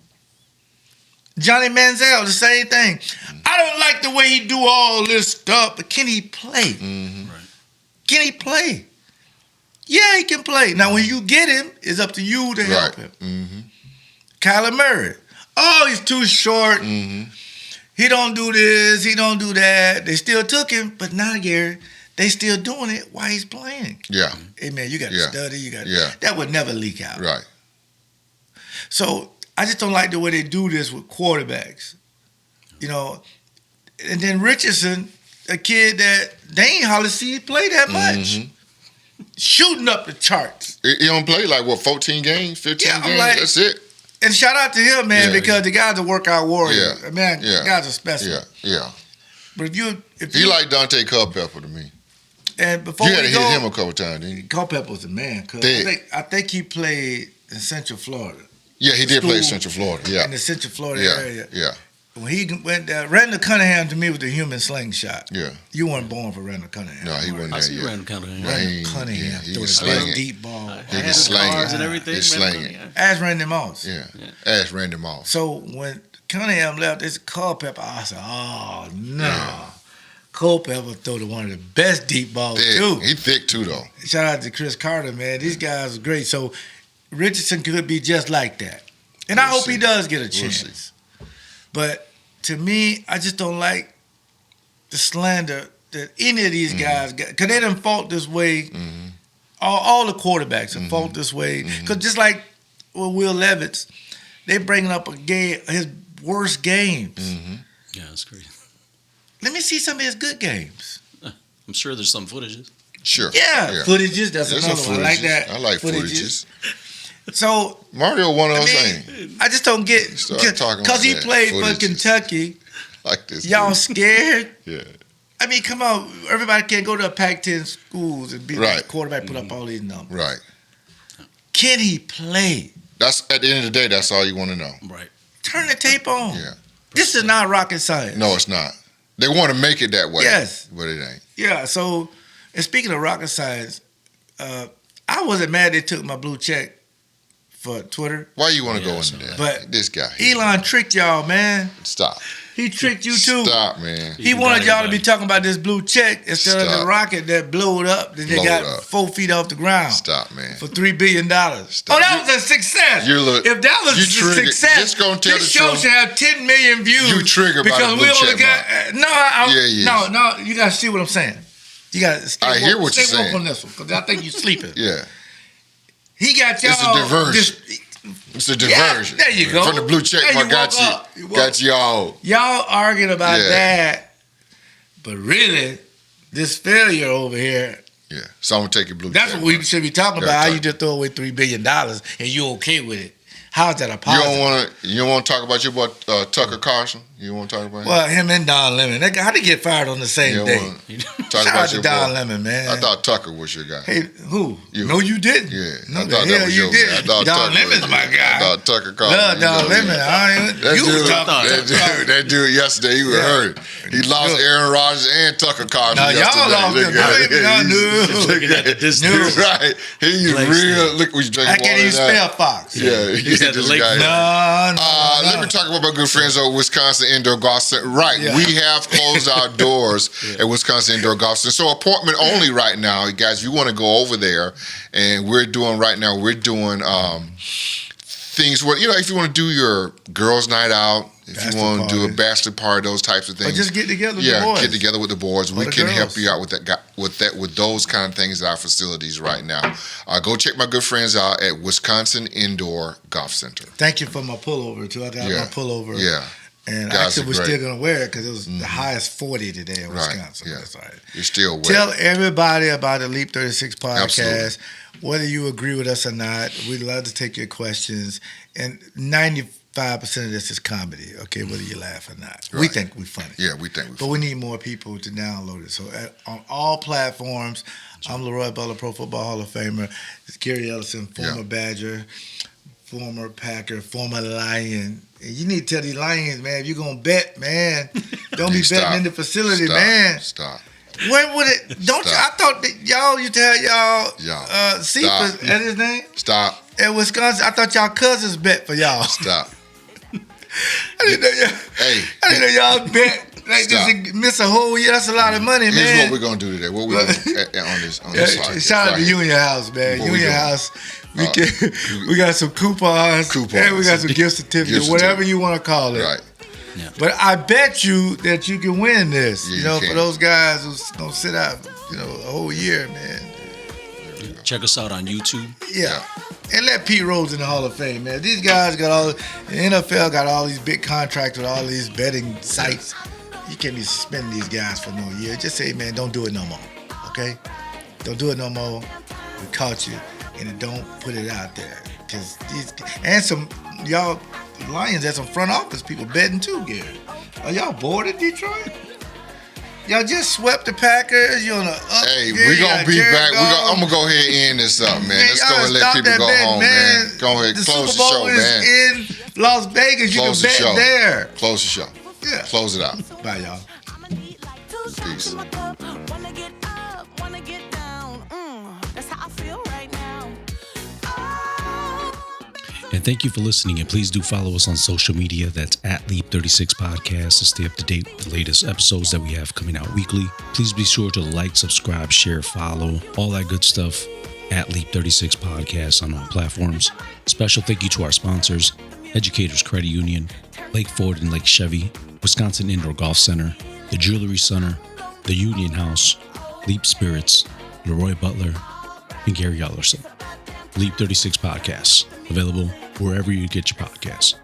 Speaker 1: Johnny Manziel, the same thing. I don't like the way he do all this stuff, but can he play?
Speaker 4: Right.
Speaker 1: Can he play? Yeah, he can play. Now, when you get him, it's up to you to help him. Kyler Murray. Oh, he's too short. He don't do this. He don't do that. They still took him, but now, Gary, they still doing it while he's playing.
Speaker 3: Yeah.
Speaker 1: Hey, man, you got to study. You got that would never leak out.
Speaker 3: Right.
Speaker 1: So I just don't like the way they do this with quarterbacks. You know, and then Richardson, a kid that they ain't hardly see play that much. Shooting up the charts.
Speaker 3: He don't play like, 14 games, 15 games?
Speaker 1: Like,
Speaker 3: that's it.
Speaker 1: And shout out to him, man, because the guy's a workout warrior.
Speaker 3: Yeah.
Speaker 1: Man, the guy's a specimen.
Speaker 3: Yeah.
Speaker 1: But if
Speaker 3: he like Dante Culpepper to me.
Speaker 1: And before
Speaker 3: you had to
Speaker 1: hit
Speaker 3: him a couple times, didn't you?
Speaker 1: Culpepper was the man. Cause I think he played in Central Florida.
Speaker 3: Yeah, he did play in Central Florida. Yeah.
Speaker 1: In the Central Florida area.
Speaker 3: Yeah.
Speaker 1: When he went there, Randall Cunningham to me was the human slingshot.
Speaker 3: Yeah.
Speaker 1: You weren't born for Randall Cunningham.
Speaker 3: No, he wasn't
Speaker 4: I
Speaker 3: there
Speaker 4: see
Speaker 3: yet.
Speaker 4: Randall Cunningham.
Speaker 1: Randall Cunningham
Speaker 3: he
Speaker 1: threw
Speaker 3: was
Speaker 1: the
Speaker 3: slinging.
Speaker 1: best deep ball.
Speaker 3: He was slinging.
Speaker 4: And everything.
Speaker 3: He's slinging.
Speaker 1: Ask Randy Moss.
Speaker 3: Yeah. Ask Randy Moss.
Speaker 1: So when Cunningham left, it's Culpepper. I said, oh, no. Culpepper threw one of the best deep balls, too.
Speaker 3: He thick, too, though.
Speaker 1: Shout out to Chris Carter, man. These guys are great. So Richardson could be just like that. And I hope he does get a chance. But to me, I just don't like the slander that any of these guys got. Because they done fought this way. All the quarterbacks have fought this way. Because just like with Will Levis, they bringing up his worst games.
Speaker 4: Yeah, that's crazy.
Speaker 1: Let me see some of his good games.
Speaker 4: I'm sure there's some footages.
Speaker 3: Sure.
Speaker 1: Yeah. Footages. That's
Speaker 3: There's
Speaker 1: another one. I like that.
Speaker 3: I like footages.
Speaker 1: So
Speaker 3: Mario one of those things.
Speaker 1: I just don't get because he played for Kentucky.
Speaker 3: Like this.
Speaker 1: Y'all scared?
Speaker 3: Yeah.
Speaker 1: I mean, come on. Everybody can't go to a Pac-10 schools and be the quarterback, put up all these numbers.
Speaker 3: Right.
Speaker 1: Can he play?
Speaker 3: That's at the end of the day. That's all you want to know.
Speaker 4: Right.
Speaker 1: Turn the tape on.
Speaker 3: Yeah.
Speaker 1: This is not rocket science.
Speaker 3: No, it's not. They want to make it that way.
Speaker 1: Yes.
Speaker 3: But it ain't.
Speaker 1: Yeah. So, and speaking of rocket science, I wasn't mad they took my blue check for Twitter.
Speaker 3: Why you want to go into that?
Speaker 1: But
Speaker 3: this guy.
Speaker 1: Elon tricked y'all, man.
Speaker 3: Stop.
Speaker 1: He tricked you too.
Speaker 3: Stop, man.
Speaker 1: He wanted y'all to be talking about this blue check instead of the rocket that blew up. That they got 4 feet off the ground.
Speaker 3: Stop, man.
Speaker 1: For $3 billion.
Speaker 3: Stop.
Speaker 1: Oh, that was a success. If that was a success,
Speaker 3: just gonna tell
Speaker 1: this show should have 10 million views.
Speaker 3: You triggered by the blue check mark.
Speaker 1: No, you gotta see what I'm saying. You gotta stay
Speaker 3: I hear what you're saying
Speaker 1: on this one because I think you're sleeping.
Speaker 3: Yeah.
Speaker 1: He got y'all.
Speaker 3: It's a diversion. It's a diversion.
Speaker 1: Yeah, there you go.
Speaker 3: From the blue check mark got y'all.
Speaker 1: Y'all arguing about that, but really, this failure over here.
Speaker 3: Yeah. So I'm gonna take your blue
Speaker 1: That's
Speaker 3: check
Speaker 1: what we
Speaker 3: mark.
Speaker 1: should be talking about. How you just throw away $3 billion and you okay with it? How's that a positive?
Speaker 3: You don't want to talk about your boy Tucker Carlson? You want to talk about him?
Speaker 1: Well, him and Don Lemon. How'd they get fired on the same day?
Speaker 3: Talk
Speaker 1: Shout
Speaker 3: about
Speaker 1: out to
Speaker 3: your
Speaker 1: Don
Speaker 3: boy.
Speaker 1: Lemon, man.
Speaker 3: I thought Tucker was your guy.
Speaker 1: Hey, who? No, you didn't.
Speaker 3: Yeah.
Speaker 1: No,
Speaker 3: I
Speaker 1: the
Speaker 3: thought
Speaker 1: hell
Speaker 3: that was
Speaker 1: you
Speaker 3: your
Speaker 1: didn't.
Speaker 3: guy.
Speaker 1: Don Lemon's my guy.
Speaker 3: I thought Tucker Carlson.
Speaker 1: Love Don Lemon.
Speaker 3: That dude yesterday, he was hurt. He lost Aaron Rodgers and Tucker Carlson yesterday.
Speaker 1: Y'all lost him.
Speaker 3: Right. He's real. Look, we drink water.
Speaker 1: I can't even spell Fox.
Speaker 3: Yeah. He's this guy. Let me talk about my good friends over Wisconsin Indoor Golf Center. Right. Yeah. We have closed our doors at Wisconsin Indoor Golf Center. So appointment only right now, guys. If you want to go over there, and we're doing things where, if you want to do your girls' night out, if you want to do a bachelor party, those types of things.
Speaker 1: Or just get together with the boys.
Speaker 3: Get together with the boys. We can help you out with those kind of things at our facilities right now. Go check my good friends out at Wisconsin Indoor Golf Center.
Speaker 1: Thank you for my pullover, too. I got my pullover.
Speaker 3: Yeah.
Speaker 1: And
Speaker 3: guys,
Speaker 1: actually, we're still going to wear it because it was the highest 40 today in Wisconsin.
Speaker 3: Yeah.
Speaker 1: That's right.
Speaker 3: You're still wet.
Speaker 1: Tell everybody about the Leap 36 podcast.
Speaker 3: Absolutely.
Speaker 1: Whether you agree with us or not, we'd love to take your questions. And 95% of this is comedy, okay, whether you laugh or not. Right. We think we're funny.
Speaker 3: Yeah, we think we're funny.
Speaker 1: But we need more people to download it. So on all platforms, I'm LeRoy Butler, Pro Football Hall of Famer. It's Gary Ellerson, former Badger, former Packer, former Lion. You need to tell these Lions, man, if you're going to bet, man, don't be betting in the facility, man.
Speaker 3: Stop.
Speaker 1: When would it? Don't you, I thought that y'all used to have y'all Cephas, and his name?
Speaker 3: Stop.
Speaker 1: In Wisconsin, I thought y'all cousins bet for y'all.
Speaker 3: Stop.
Speaker 1: I didn't know y'all.
Speaker 3: Hey.
Speaker 1: I didn't know y'all bet. Like just miss a whole year. That's a lot of money, man.
Speaker 3: Here's what we're gonna do today. What we gonna do on this podcast.
Speaker 1: Shout out to Union House, man. Union House. We got some coupons. And we got some gift certificates, whatever you want to call it.
Speaker 3: Right.
Speaker 4: Yeah.
Speaker 1: But I bet you that you can win this.
Speaker 3: Yeah,
Speaker 1: for those guys who don't sit out, a whole year, man.
Speaker 4: Check us out on YouTube.
Speaker 1: Yeah. And let Pete Rose in the Hall of Fame, man. These guys the NFL got all these big contracts with all these betting sites. You can't be suspending these guys for no year. Just say, man, don't do it no more, okay? Don't do it no more. We caught you, and don't put it out there. And some y'all Lions had some front office people betting too, Gary. Are y'all bored in Detroit? Y'all just swept the Packers. You on the up.
Speaker 3: Hey, we're gonna be back. I'm gonna go ahead and end this up, man. Let's go and let people go home, man. Go ahead, close the show, man.
Speaker 1: In Las Vegas, you can bet there.
Speaker 3: Close the show.
Speaker 1: Yeah.
Speaker 3: Close it out.
Speaker 1: Bye, y'all.
Speaker 3: Peace.
Speaker 4: And thank you for listening. And please do follow us on social media. That's at Leap36 Podcast to stay up to date with the latest episodes that we have coming out weekly. Please be sure to like, subscribe, share, follow, all that good stuff at Leap36 Podcast on all platforms. Special thank you to our sponsors, Educators Credit Union, Lake Ford and Lake Chevy, Wisconsin Indoor Golf Center, the Jewelry Center, the Union House, Leap Spirits, LeRoy Butler, and Gary Ellerson. Leap 36 Podcasts, available wherever you get your podcasts.